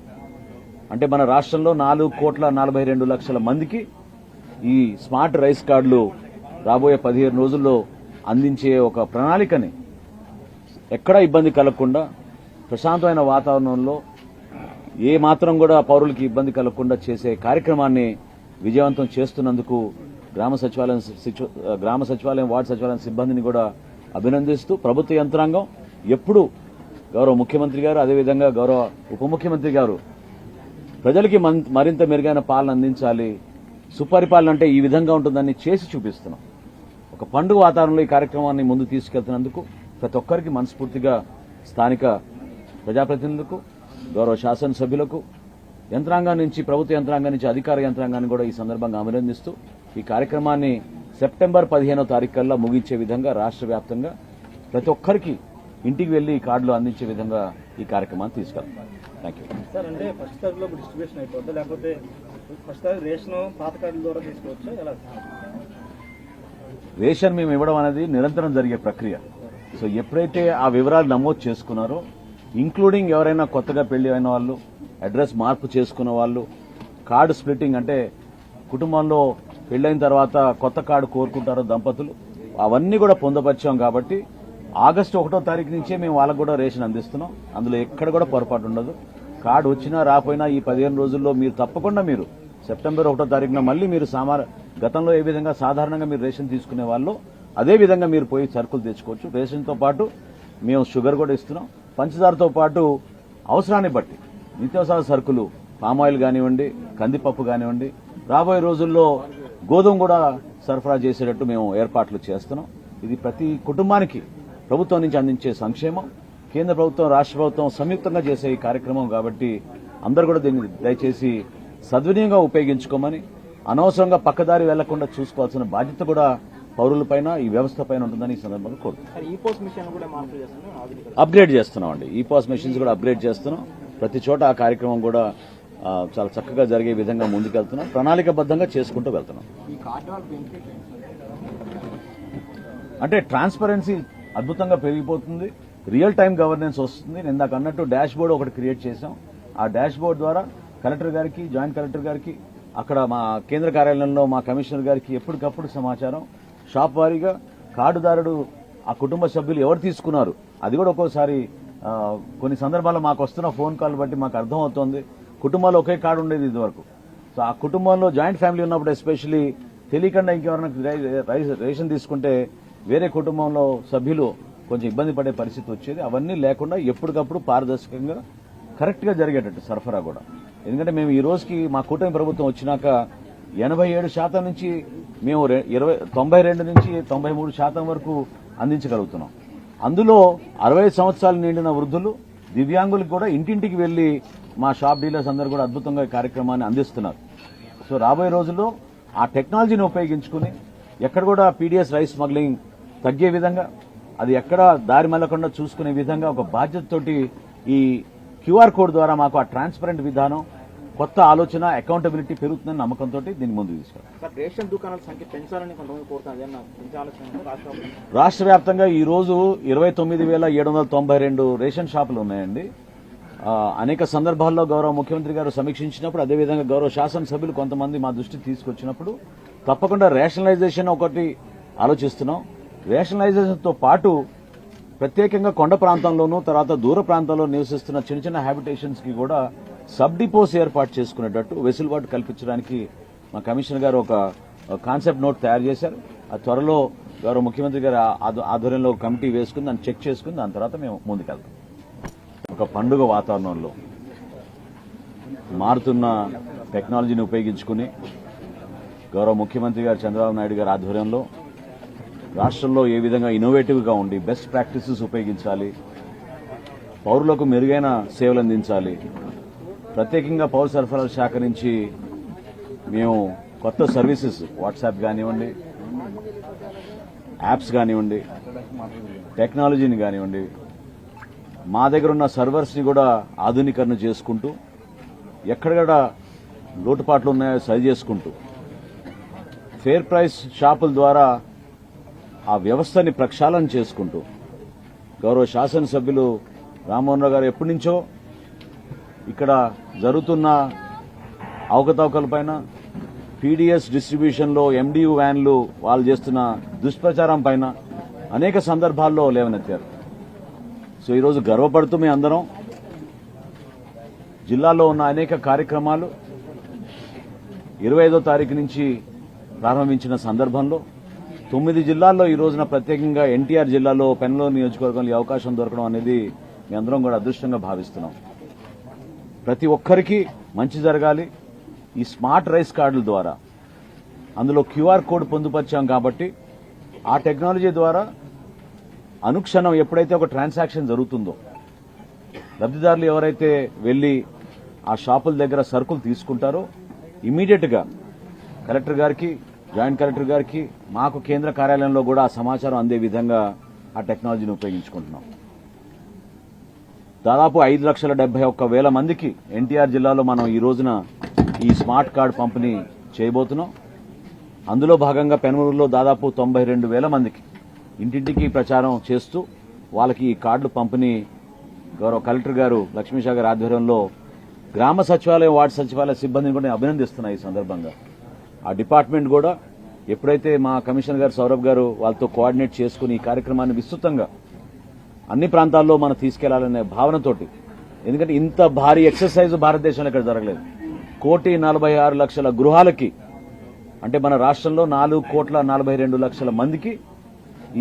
అంటే మన రాష్ట్రంలో 4,42,00,000 మందికి ఈ స్మార్ట్ రైస్ కార్డులు రాబోయే 15 రోజుల్లో అందించే ఒక ప్రణాళికని ఎక్కడా ఇబ్బంది కలగకుండా ప్రశాంతమైన వాతావరణంలో ఏ మాత్రం కూడా పౌరులకి ఇబ్బంది కలగకుండా చేసే కార్యక్రమాన్ని విజయవంతం చేస్తున్నందుకు గ్రామ సచివాలయం వార్డు సచివాలయం సిబ్బందిని కూడా అభినందిస్తూ ప్రభుత్వ యంత్రాంగం ఎప్పుడు గౌరవ ముఖ్యమంత్రి గారు అదేవిధంగా గౌరవ ఉప ముఖ్యమంత్రి గారు ప్రజలకి మరింత మెరుగైన పాలన అందించాలి, సుపరిపాలన అంటే ఈ విధంగా ఉంటుందని చేసి చూపిస్తున్నాం. ఒక పండుగ వాతావరణంలో ఈ కార్యక్రమాన్ని ముందు తీసుకెళ్తున్నందుకు ప్రతి ఒక్కరికి మనస్ఫూర్తిగా స్థానిక ప్రజాప్రతినిధులకు, గౌరవ శాసనసభ్యులకు, యంత్రాంగం నుంచి ప్రభుత్వ యంత్రాంగం నుంచి అధికార యంత్రాంగాన్ని కూడా ఈ సందర్భంగా అభినందిస్తూ ఈ కార్యక్రమాన్ని సెప్టెంబర్ 15వ తారీఖు కల్లా ముగించే విధంగా రాష్ట్ర వ్యాప్తంగా ప్రతి ఒక్కరికి ఇంటికి వెళ్లి కార్డులు అందించే విధంగా ఈ కార్యక్రమాన్ని తీసుకెళ్తాం. Thank you sir. అంటే ఫస్ట్ తరగతిలో డిస్ట్రిబ్యూషన్ అయిపోద్దా లేకపోతే ఫస్ట్ తరగతి రేషన్ పాత కార్డుల ద్వారా తీసుకోవచ్చా ఎలా? రేషన్ మేము ఇవ్వడం అనేది నిరంతరం జరిగే ప్రక్రియ. సో ఎప్పుడైతే ఆ వివరాలు నమోదు చేసుకున్నారో, ఇంక్లూడింగ్ ఎవరైనా కొత్తగా పెళ్లి అయిన వాళ్ళు, అడ్రస్ మార్పు చేసుకున్న వాళ్ళు, కార్డు స్ప్లిట్టింగ్ అంటే కుటుంబంలో పెళ్లైన తర్వాత కొత్త కార్డు కోరుకుంటారో దంపతులు, అవన్నీ కూడా పొందపరిచాం. కాబట్టి ఆగస్టు 1వ తారీఖు నుంచే మేము వాళ్ళకు కూడా రేషన్ అందిస్తున్నాం. అందులో ఎక్కడ కూడా పొరపాటు ఉండదు. కార్డు వచ్చినా రాపోయినా ఈ 15 రోజుల్లో మీరు తప్పకుండా మీరు సెప్టెంబర్ 1వ తారీఖున మళ్ళీ మీరు గతంలో ఏ విధంగా సాధారణంగా మీరు రేషన్ తీసుకునే వాళ్ళు అదే విధంగా మీరు పోయి సరుకులు తెచ్చుకోవచ్చు. రేషన్తో పాటు మేము షుగర్ కూడా ఇస్తున్నాం. పంచదారతో పాటు అవసరాన్ని బట్టి నిత్యావసర సరుకులు, పామాయిల్ కానివ్వండి, కందిపప్పు కానివ్వండి, రాబోయే రోజుల్లో గోధుమ కూడా సరఫరా చేసేటట్టు మేము ఏర్పాట్లు చేస్తున్నాం. ఇది ప్రతి కుటుంబానికి ప్రభుత్వం నుంచి అందించే సంక్షేమం. కేంద్ర ప్రభుత్వం, రాష్ట్ర ప్రభుత్వం సంయుక్తంగా చేసే ఈ కార్యక్రమం కాబట్టి అందరూ కూడా దీన్ని దయచేసి సద్వినియోగంగా ఉపయోగించుకోమని, అనవసరంగా పక్కదారి వెళ్లకుండా చూసుకోవాల్సిన బాధ్యత కూడా పౌరులపైన, ఈ వ్యవస్థ పైన ఉంటుందని ఈ సందర్భంగా కోరుతున్నాం. అప్గ్రేడ్ చేస్తున్నామండి. ఈ పాస్ మెషిన్స్ కూడా అప్గ్రేడ్ చేస్తున్నాం. ప్రతి చోట ఆ కార్యక్రమం కూడా చాలా చక్కగా జరిగే విధంగా ముందుకెళ్తున్నాం. ప్రణాళికబద్ధంగా చేసుకుంటూ వెళ్తున్నాం. అంటే ట్రాన్స్పరెన్సీ అద్భుతంగా పెరిగిపోతుంది, రియల్ టైం గవర్నెన్స్ వస్తుంది. నేను ఇందాక అన్నట్టు డాష్ బోర్డు ఒకటి క్రియేట్ చేశాం. ఆ డాష్ బోర్డు ద్వారా కలెక్టర్ గారికి, జాయింట్ కలెక్టర్ గారికి, అక్కడ మా కేంద్ర కార్యాలయంలో మా కమిషనర్ గారికి ఎప్పటికప్పుడు సమాచారం, షాప్ వారీగా కార్డుదారుడు, ఆ కుటుంబ సభ్యులు ఎవరు తీసుకున్నారు అది కూడా ఒక్కోసారి కొన్ని సందర్భాల్లో మాకు వస్తున్న ఫోన్ కాల్ బట్టి మాకు అర్థమవుతోంది. కుటుంబాల్లో ఒకే కార్డు ఉండేది ఇదివరకు. సో ఆ కుటుంబంలో జాయింట్ ఫ్యామిలీ ఉన్నప్పుడు ఎస్పెషల్లీ తెలియకుండా ఇంకెవరైనా రేషన్ తీసుకుంటే వేరే కుటుంబంలో సభ్యులు కొంచెం ఇబ్బంది పడే పరిస్థితి వచ్చేది. అవన్నీ లేకుండా ఎప్పటికప్పుడు పారదర్శకంగా కరెక్ట్గా జరిగేటట్టు సరఫరా కూడా. ఎందుకంటే మేము ఈ రోజుకి మా కూటమి ప్రభుత్వం వచ్చినాక 87% నుంచి మేము 92 నుంచి 93% వరకు అందించగలుగుతున్నాం. అందులో 65 సంవత్సరాలు నిండిన వృద్ధులు, దివ్యాంగులకు కూడా ఇంటింటికి వెళ్లి మా షాప్ డీలర్స్ అందరూ కూడా అద్భుతంగా ఈ కార్యక్రమాన్ని అందిస్తున్నారు. సో రాబోయే రోజుల్లో ఆ టెక్నాలజీని ఉపయోగించుకుని ఎక్కడ కూడా పీడీఎస్ రైస్ స్మగ్లింగ్ తగ్గే విధంగా, అది ఎక్కడ దారి మళ్ళకుండా చూసుకునే విధంగా ఒక బాధ్యతతోటి ఈ క్యూఆర్ కోడ్ ద్వారా మాకు ఆ ట్రాన్స్పరెంట్ విధానం, కొత్త ఆలోచన, అకౌంటబిలిటీ పెరుగుతుందని నమ్మకంతో దీన్ని ముందుకు తీసుకెళ్తాం. రేషన్ దుకాణాల సంఖ్య పెంచాలని కొంతమంది కోరుతున్నారు. రాష్ట్ర వ్యాప్తంగా ఈ రోజు 29,792 రేషన్ షాపులు ఉన్నాయండి. అనేక సందర్భాల్లో గౌరవ ముఖ్యమంత్రి గారు సమీక్షించినప్పుడు, అదేవిధంగా గౌరవ శాసనసభ్యులు కొంతమంది మా దృష్టికి తీసుకొచ్చినప్పుడు తప్పకుండా రేషనలైజేషన్ ఒకటి ఆలోచిస్తున్నాం. రేషనలైజేషన్తో పాటు ప్రత్యేకంగా కొండ ప్రాంతంలోనూ, తర్వాత దూర ప్రాంతాల్లో నివసిస్తున్న చిన్న చిన్న హ్యాబిటేషన్స్ కి కూడా సబ్ డిపోస్ ఏర్పాటు చేసుకునేటట్టు వెసులుబాటు కల్పించడానికి మా కమిషనర్ గారు ఒక కాన్సెప్ట్ నోట్ తయారు చేశారు. ఆ త్వరలో గౌరవ ముఖ్యమంత్రి గారి ఆధ్వర్యంలో కమిటీ వేసుకుని దాన్ని చెక్ చేసుకుని దాని తర్వాత మేము ముందుకెళ్తాం. ఒక పండుగ వాతావరణంలో మారుతున్న టెక్నాలజీని ఉపయోగించుకుని గౌరవ ముఖ్యమంత్రి గారు చంద్రబాబు నాయుడు గారి ఆధ్వర్యంలో రాష్ట్రంలో ఏ విధంగా ఇన్నోవేటివ్గా ఉండి బెస్ట్ ప్రాక్టీసెస్ ఉపయోగించాలి, పౌరులకు మెరుగైన సేవలు అందించాలి. ప్రత్యేకంగా పౌర సరఫరాల శాఖ నుంచి మేము కొత్త సర్వీసెస్, వాట్సాప్ కానివ్వండి, యాప్స్ కానివ్వండి, టెక్నాలజీని కానివ్వండి, మా దగ్గర ఉన్న సర్వర్స్ని కూడా ఆధునీకరణ చేసుకుంటూ, ఎక్కడెక్కడ లోటుపాట్లు ఉన్నాయో సరి చేసుకుంటూ, ఫేర్ ప్రైస్ షాపుల ద్వారా ఆ వ్యవస్థని ప్రక్షాళన చేసుకుంటూ, గౌరవ శాసనసభ్యులు రామ్మోహన్ రావు గారు ఎప్పటి నుంచో ఇక్కడ జరుగుతున్న అవకతవకలపైన, పీడీఎస్ డిస్ట్రిబ్యూషన్లో ఎండియు వ్యాన్లు వాళ్ళు చేస్తున్న దుష్ప్రచారం పైన అనేక సందర్భాల్లో లేవనెత్తారు. సో ఈరోజు గర్వపడుతూ మేము అందరం జిల్లాలో ఉన్న అనేక కార్యక్రమాలు 25వ తారీఖు నుంచి ప్రారంభించిన సందర్భంలో 9 జిల్లాల్లో ఈ రోజున ప్రత్యేకంగా ఎన్టీఆర్ జిల్లాలో పెనమలూరు నియోజకవర్గంలో ఈ అవకాశం దొరకడం అనేది మీ అందరం కూడా అదృష్టంగా భావిస్తున్నాం. ప్రతి ఒక్కరికి మంచి జరగాలి. ఈ స్మార్ట్ రైస్ కార్డుల ద్వారా అందులో క్యూఆర్ కోడ్ పొందుపరిచాం కాబట్టి ఆ టెక్నాలజీ ద్వారా అనుక్షణం ఎప్పుడైతే ఒక ట్రాన్సాక్షన్ జరుగుతుందో లబ్ధిదారులు ఎవరైతే వెళ్లి ఆ షాపుల దగ్గర సరుకులు తీసుకుంటారో ఇమీడియట్ గా కలెక్టర్ గారికి, జాయింట్ కలెక్టర్ గారికి, మాకు కేంద్ర కార్యాలయంలో కూడా ఆ సమాచారం అందే విధంగా ఆ టెక్నాలజీని ఉపయోగించుకుంటున్నాం. దాదాపు 5,71,000 మందికి ఎన్టీఆర్ జిల్లాలో మనం ఈ రోజున ఈ స్మార్ట్ కార్డు పంపిణీ చేయబోతున్నాం. అందులో భాగంగా పెనమలూరులో దాదాపు 92,000 మందికి ఇంటింటికి ప్రచారం చేస్తూ వాళ్ళకి ఈ కార్డులు పంపిణీ గౌరవ కలెక్టర్ గారు లక్ష్మీషా గారి ఆధ్వర్యంలో గ్రామ సచివాలయం, వార్డు సచివాలయ సిబ్బందిని కూడా అభినందిస్తున్నాయి. ఈ సందర్భంగా ఆ డిపార్ట్మెంట్ కూడా ఎప్పుడైతే మా కమిషనర్ గారు సౌరభ్ గారు వాళ్ళతో కోఆర్డినేట్ చేసుకుని ఈ కార్యక్రమాన్ని విస్తృతంగా అన్ని ప్రాంతాల్లో మనం తీసుకెళ్లాలనే భావనతోటి, ఎందుకంటే ఇంత భారీ ఎక్సర్సైజ్ భారతదేశంలో ఇక్కడ జరగలేదు. 1,46,00,000 గృహాలకి, అంటే మన రాష్ట్రంలో 4,42,00,000 మందికి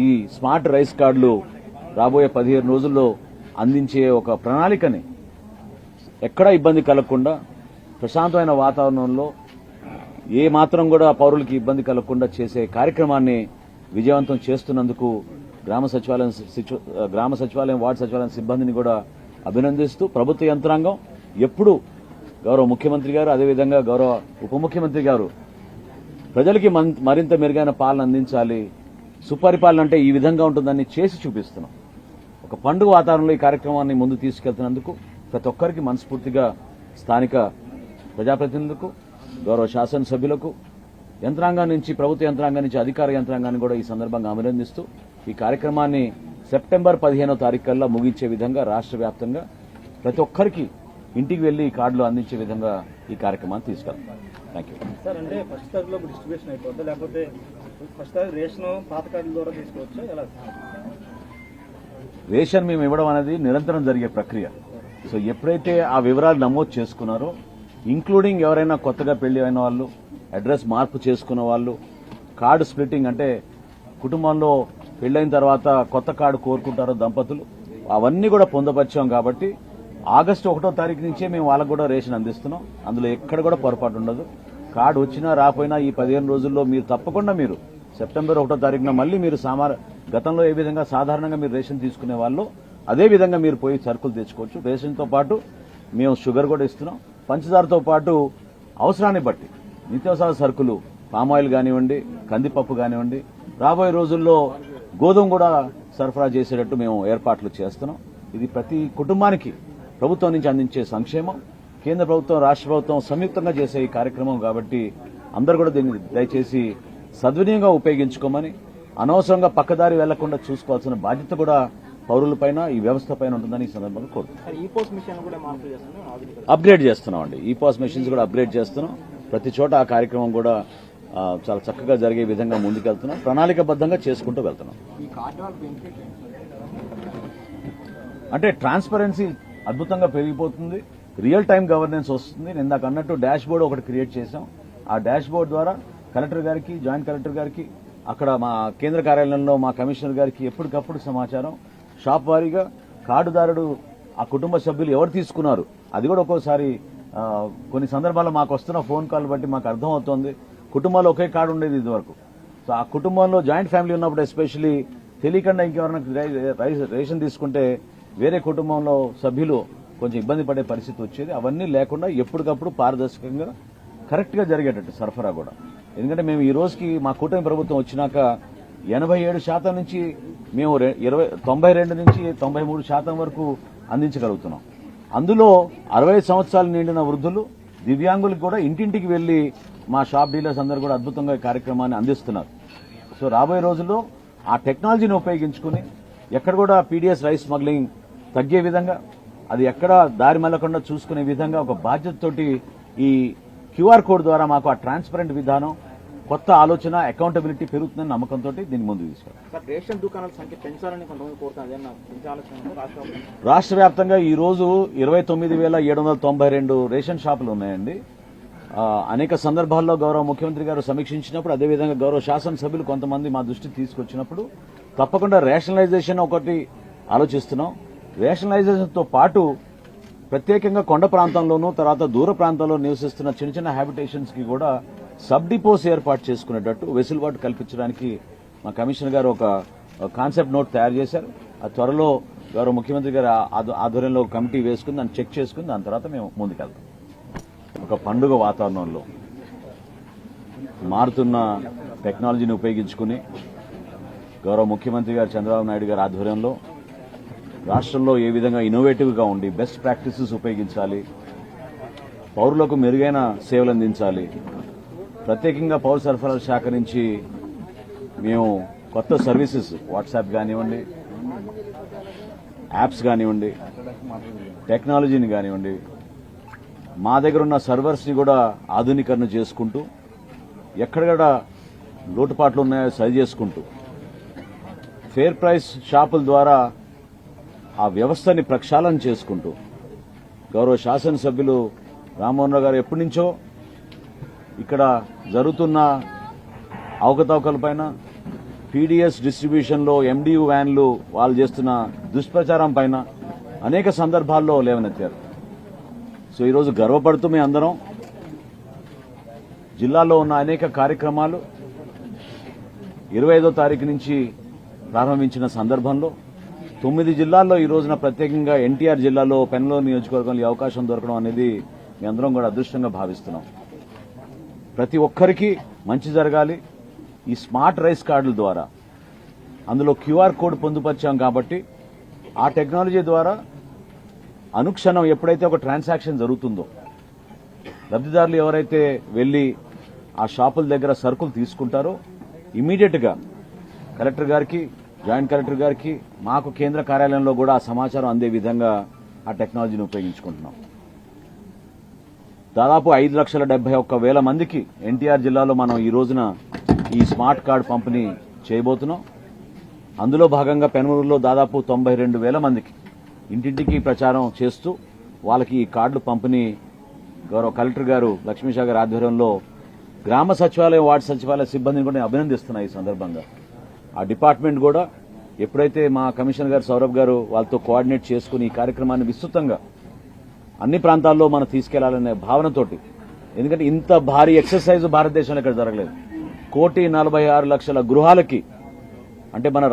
ఈ స్మార్ట్ రైస్ కార్డులు రాబోయే 15 రోజుల్లో అందించే ఒక ప్రణాళికని ఎక్కడా ఇబ్బంది కలగకుండా ప్రశాంతమైన వాతావరణంలో ఏ మాత్రం కూడా పౌరులకి ఇబ్బంది కలగకుండా చేసే కార్యక్రమాన్ని విజయవంతం చేస్తున్నందుకు గ్రామ సచివాలయం, వార్డు సచివాలయం సిబ్బందిని కూడా అభినందిస్తూ ప్రభుత్వ యంత్రాంగం ఎప్పుడు గౌరవ ముఖ్యమంత్రి గారు, అదేవిధంగా గౌరవ ఉప ముఖ్యమంత్రి గారు ప్రజలకి మరింత మెరుగైన పాలన అందించాలి, సుపరిపాలన అంటే ఈ విధంగా ఉంటుందని చేసి చూపిస్తున్నాం. ఒక పండుగ వాతావరణంలో ఈ కార్యక్రమాన్ని ముందు తీసుకెళ్తున్నందుకు ప్రతి ఒక్కరికి మనస్ఫూర్తిగా స్థానిక ప్రజాప్రతినిధులకు, గౌరవ శాసనసభ్యులకు, యంత్రాంగం నుంచి, ప్రభుత్వ యంత్రాంగం నుంచి అధికార యంత్రాంగాన్ని కూడా ఈ సందర్భంగా అభినందిస్తూ ఈ కార్యక్రమాన్ని సెప్టెంబర్ 15వ తారీఖు కల్లా ముగించే విధంగా రాష్ట్ర వ్యాప్తంగా ప్రతి ఒక్కరికి ఇంటికి వెళ్లి ఈ కార్డులు అందించే విధంగా ఈ కార్యక్రమాన్ని తీసుకెళ్తాం. Thank you sir. అంటే ఫస్ట్ తారీఖులో డిస్ట్రిబ్యూషన్ అయిపోద్దా, లేకపోతే ఫస్ట్ తారీఖు రేషన్ పాత కార్డుల ద్వారా తీసుకోవచ్చా, ఎలా? రేషన్ మేము ఇవ్వడం అనేది నిరంతరం జరిగే ప్రక్రియ. సో ఎప్పుడైతే ఆ వివరాలు నమోదు చేసుకున్నారో, ఇంక్లూడింగ్ ఎవరైనా కొత్తగా పెళ్లి అయిన వాళ్ళు, అడ్రస్ మార్పు చేసుకున్న వాళ్ళు, కార్డు స్ప్లిట్టింగ్ అంటే కుటుంబంలో పెళ్లైన తర్వాత కొత్త కార్డు కోరుకుంటారో దంపతులు, అవన్నీ కూడా పొందపరిచాం. కాబట్టి ఆగస్టు 1వ తారీఖు నుంచే మేము వాళ్ళకు కూడా రేషన్ అందిస్తున్నాం. అందులో ఎక్కడ కూడా పొరపాటు ఉండదు. కార్డు వచ్చినా రాపోయినా ఈ 15 రోజుల్లో మీరు తప్పకుండా మీరు సెప్టెంబర్ 1వ తారీఖున మళ్లీ మీరు గతంలో ఏ విధంగా సాధారణంగా మీరు రేషన్ తీసుకునే వాళ్ళు అదే విధంగా మీరు పోయి సరుకులు తెచ్చుకోవచ్చు. రేషన్తో పాటు మేము షుగర్ కూడా ఇస్తున్నాం. పంచదారతో పాటు అవసరాన్ని బట్టి నిత్యావసర సరుకులు, పామాయిల్ కానివ్వండి, కందిపప్పు కానివ్వండి, రాబోయే రోజుల్లో గోధుమ కూడా సరఫరా చేసేటట్టు మేము ఏర్పాట్లు చేస్తున్నాం. ఇది ప్రతి కుటుంబానికి ప్రభుత్వం నుంచి అందించే సంక్షేమం. కేంద్ర ప్రభుత్వం, రాష్ట్ర ప్రభుత్వం సంయుక్తంగా చేసే ఈ కార్యక్రమం కాబట్టి అందరూ కూడా దీన్ని దయచేసి సద్వినియోగంగా ఉపయోగించుకోమని, అనవసరంగా పక్కదారి వెళ్లకుండా చూసుకోవాల్సిన బాధ్యత కూడా పౌరులపైన, ఈ వ్యవస్థ పైన ఉంటుందని ఈ సందర్భంగా కోరుతున్నాం. అప్గ్రేడ్ చేస్తున్నామండి. ఈ పాస్ మెషిన్స్ కూడా అప్గ్రేడ్ చేస్తున్నాం. ప్రతి చోట ఆ కార్యక్రమం కూడా చాలా చక్కగా జరిగే విధంగా ముందుకెళ్తున్నాం. ప్రణాళికబద్ధంగా చేసుకుంటూ వెళ్తున్నాం. అంటే ట్రాన్స్పరెన్సీ అద్భుతంగా పెరిగిపోతుంది. రియల్ టైం గవర్నెన్స్ వస్తుంది. నేను ఇందాక అన్నట్టు డాష్ బోర్డు ఒకటి క్రియేట్ చేశాం. ఆ డాష్ బోర్డు ద్వారా కలెక్టర్ గారికి, జాయింట్ కలెక్టర్ గారికి, అక్కడ మా కేంద్ర కార్యాలయంలో మా కమిషనర్ గారికి ఎప్పటికప్పుడు సమాచారం, షాప్ వారీగా కార్డుదారుడు, ఆ కుటుంబ సభ్యులు ఎవరు తీసుకున్నారు అది కూడా ఒక్కోసారి కొన్ని సందర్భాల్లో మాకు వస్తున్న ఫోన్ కాల్ బట్టి మాకు అర్థమవుతోంది. కుటుంబాల్లో ఒకే కార్డు ఉండేది ఇదివరకు. సో ఆ కుటుంబంలో జాయింట్ ఫ్యామిలీ ఉన్నప్పుడు ఎస్పెషల్లీ తెలియకుండా ఇంకెవరైనా రేషన్ తీసుకుంటే వేరే కుటుంబంలో సభ్యులు కొంచెం ఇబ్బంది పడే పరిస్థితి వచ్చేది. అవన్నీ లేకుండా ఎప్పటికప్పుడు పారదర్శకంగా కరెక్ట్ గా జరిగేటట్టు సరఫరా కూడా. ఎందుకంటే మేము ఈ రోజుకి మా కూటమి ప్రభుత్వం వచ్చినాక 87% నుంచి మేము 92 నుంచి 93% వరకు అందించగలుగుతున్నాం. అందులో 65 సంవత్సరాలు నిండిన వృద్ధులు, దివ్యాంగులకు కూడా ఇంటింటికి వెళ్లి మా షాప్ డీలర్స్ అందరూ కూడా అద్భుతంగా ఈ కార్యక్రమాన్ని అందిస్తున్నారు. సో రాబోయే రోజుల్లో ఆ టెక్నాలజీని ఉపయోగించుకుని ఎక్కడ కూడా పీడీఎస్ రైస్ స్మగ్లింగ్ తగ్గే విధంగా, అది ఎక్కడ దారి మళ్లకుండా చూసుకునే విధంగా ఒక బాధ్యతతోటి ఈ క్యూఆర్ కోడ్ ద్వారా మాకు ఆ ట్రాన్స్పరెంట్ విధానం, కొత్త ఆలోచన, అకౌంటబిలిటీ పెరుగుతుందని నమ్మకంతో దీన్ని ముందు తీసుకెళ్తాం. రేషన్ దుకాణాల సంఖ్య పెంచాలని కొంతమంది కోరుతున్నారు. రాష్ట్ర వ్యాప్తంగా ఈ రోజు 29,792 రేషన్ షాపులు ఉన్నాయండి. అనేక సందర్భాల్లో గౌరవ ముఖ్యమంత్రి గారు సమీక్షించినప్పుడు, అదేవిధంగా గౌరవ శాసనసభ్యులు కొంతమంది మా దృష్టికి తీసుకొచ్చినప్పుడు తప్పకుండా రేషనలైజేషన్ ఒకటి ఆలోచిస్తున్నాం. రేషనలైజేషన్తో పాటు ప్రత్యేకంగా కొండ ప్రాంతంలోనూ తర్వాత దూర ప్రాంతాల్లో నివసిస్తున్న చిన్న చిన్న హ్యాబిటేషన్స్ కి కూడా సబ్ డిపోస్ ఏర్పాటు చేసుకునేటట్టు వెసులుబాటు కల్పించడానికి మా కమిషనర్ గారు ఒక కాన్సెప్ట్ నోట్ తయారు చేశారు. ఆ త్వరలో గౌరవ ముఖ్యమంత్రి గారు ఆధ్వర్యంలో కమిటీ వేసుకుని దాన్ని చెక్ చేసుకుని దాని తర్వాత మేము ముందుకెళ్తాం. ఒక పండుగ వాతావరణంలో మారుతున్న టెక్నాలజీని ఉపయోగించుకుని గౌరవ ముఖ్యమంత్రి గారు చంద్రబాబు నాయుడు గారి ఆధ్వర్యంలో రాష్ట్రంలో ఏ విధంగా ఇన్నోవేటివ్గా ఉండి బెస్ట్ ప్రాక్టీసెస్ ఉపయోగించాలి, పౌరులకు మెరుగైన సేవలు అందించాలి. ప్రత్యేకంగా పౌర సరఫరాల శాఖ నుంచి మేము కొత్త సర్వీసెస్ వాట్సాప్ కానివ్వండి, యాప్స్ కానివ్వండి, టెక్నాలజీని కానివ్వండి, మా దగ్గర ఉన్న సర్వర్స్ని కూడా ఆధునీకరణ చేసుకుంటూ ఎక్కడెక్కడ లోటుపాట్లు ఉన్నాయో సరి చేసుకుంటూ ఫేర్ ప్రైస్ షాపుల ద్వారా ఆ వ్యవస్థని ప్రక్షాళన చేసుకుంటూ గౌరవ శాసనసభ్యులు రామ్మోహన్ రావు గారు ఎప్పటి నుంచో ఇక్కడ జరుగుతున్న అవకతవకలపైన, పీడీఎస్ డిస్ట్రిబ్యూషన్లో ఎండియు వ్యాన్లు వాళ్ళు చేస్తున్న దుష్ప్రచారం పైన అనేక సందర్భాల్లో లేవనెత్తారు. సో ఈరోజు గర్వపడుతూ మేము అందరం జిల్లాలో ఉన్న అనేక కార్యక్రమాలు 25వ తారీఖు నుంచి ప్రారంభించిన సందర్భంలో 9 జిల్లాల్లో ఈ రోజున ప్రత్యేకంగా ఎన్టీఆర్ జిల్లాలో పెనమలూరు నియోజకవర్గంలో ఈ అవకాశం దొరకడం అనేది మీ అందరం కూడా అదృష్టంగా భావిస్తున్నాం. ప్రతి ఒక్కరికి మంచి జరగాలి. ఈ స్మార్ట్ రైస్ కార్డుల ద్వారా అందులో క్యూఆర్ కోడ్ పొందుపరిచాం కాబట్టి ఆ టెక్నాలజీ ద్వారా అనుక్షణం ఎప్పుడైతే ఒక ట్రాన్సాక్షన్ జరుగుతుందో లబ్దిదారులు ఎవరైతే వెళ్లి ఆ షాపుల దగ్గర సరుకులు తీసుకుంటారో ఇమీడియట్ గా కలెక్టర్ గారికి, జాయింట్ కలెక్టర్ గారికి, మాకు కేంద్ర కార్యాలయంలో కూడా ఆ సమాచారం అందే విధంగా ఆ టెక్నాలజీని ఉపయోగించుకుంటున్నాం. దాదాపు 5,71,000 మందికి ఎన్టీఆర్ జిల్లాలో మనం ఈ రోజున ఈ స్మార్ట్ కార్డు పంపిణీ చేయబోతున్నాం. అందులో భాగంగా పెనమలూరులో దాదాపు 92,000 మందికి ఇంటింటికి ప్రచారం చేస్తూ వాళ్ళకి ఈ కార్డులు పంపిణీ గౌరవ కలెక్టర్ గారు లక్ష్మీషా గారి ఆధ్వర్యంలో గ్రామ సచివాలయం, వార్డు సచివాలయ సిబ్బందిని కూడా నేను అభినందిస్తున్నాను. ఈ సందర్భంగా ఆ డిపార్ట్మెంట్ కూడా ఎప్పుడైతే మా కమిషనర్ గారు సౌరభ్ గారు వాళ్ళతో కోఆర్డినేట్ చేసుకుని ఈ కార్యక్రమాన్ని విస్తృతంగా అన్ని ప్రాంతాల్లో మనం తీసుకెళ్లాలనే భావనతోటి, ఎందుకంటే ఇంత భారీ ఎక్సర్సైజ్ భారతదేశంలో ఇక్కడ జరగలేదు. 1,46,00,000 గృహాలకి, అంటే మన